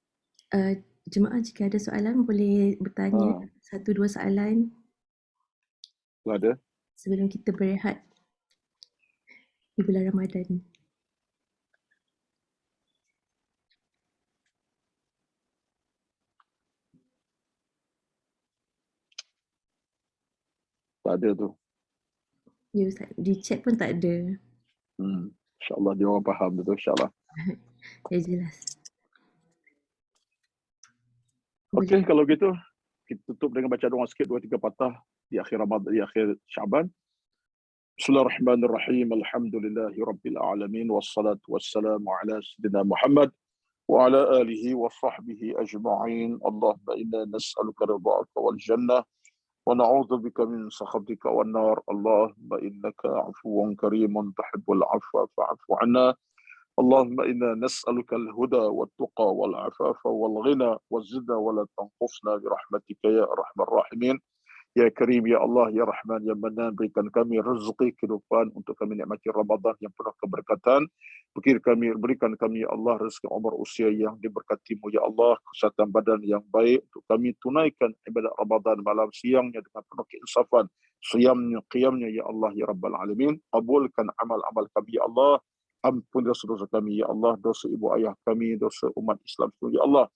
Jemaah jika ada soalan boleh bertanya satu dua soalan Ada. sebelum kita berehat di bulan Ramadan. Tak ada tu. Ya Ustaz, di chat pun tak ada. InsyaAllah dia orang faham betul, insyaAllah. Ya jelas. Okey, kalau gitu kita tutup dengan baca doa sikit 2-3 patah di akhir Ramadan, di akhir Syaban. Bismillahirrahmanirrahim. Alhamdulillahirabbil alamin wassalatu wassalamu ala sayyidina Muhammad wa ala alihi wa sahbihi ajma'in. Allahumma inna nas'aluka ridhaka wal jannah wa na'udzu bika min sakhatika wan nar. Allahumma innaka 'afuwun karimun tuhibbul 'afwa fa'fu 'anna. Allahumma inna nas'aluka al-huda wat-tuqa wal-'afafa wal-ghina waz-zidna wa la tanqusna bi rahmatika ya arhamar rahimin. Ya Karim, Ya Allah, Ya Rahman, Ya Mannan, berikan kami rezeki kehidupan untuk kami nikmati Ramadan yang penuh keberkatan. Berikan kami, Ya Allah, rezeki umur usia yang diberkati-Mu, Ya Allah, kesihatan badan yang baik untuk kami tunaikan ibadat Ramadan malam siangnya dengan penuh keinsafan, siyamnya, qiyamnya, Ya Allah, Ya Rabbal Alamin. Kabulkan amal-amal kami, Ya Allah. Ampun dosa-dosa kami, Ya Allah, dosa ibu ayah kami, dosa umat Islam semua, Ya Allah.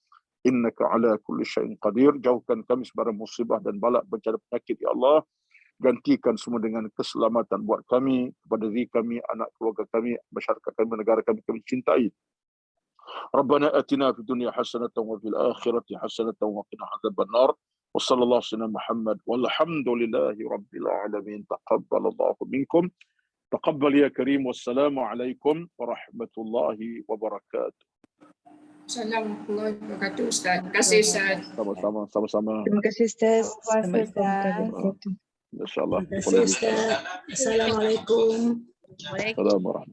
Innaka ala kulli syai'in qadir. Jauhkan kami sebarang musibah dan balak bencana penyakit, Ya Allah. Gantikan semua dengan keselamatan buat kami, kepada diri kami, anak keluarga kami, masyarakat kami, negara kami cintai. Rabbana atina fid dunya hasanatan wa fil akhirati hasanatan wa qina adzaban nar. Wa sallallahu alaihi Muhammad walhamdulillahi rabbil alamin. Taqabbalallahu minkum. Taqabbal ya Karim. Wassalamu alaikum warahmatullahi wabarakatuh. Assalamualaikum warahmatullahi wabarakatuh Ustaz. Terima kasih Ustaz. Sama-sama. Terima kasih Ustaz. InsyaAllah. Terima kasih Ustaz. Assalamualaikum. Assalamualaikum.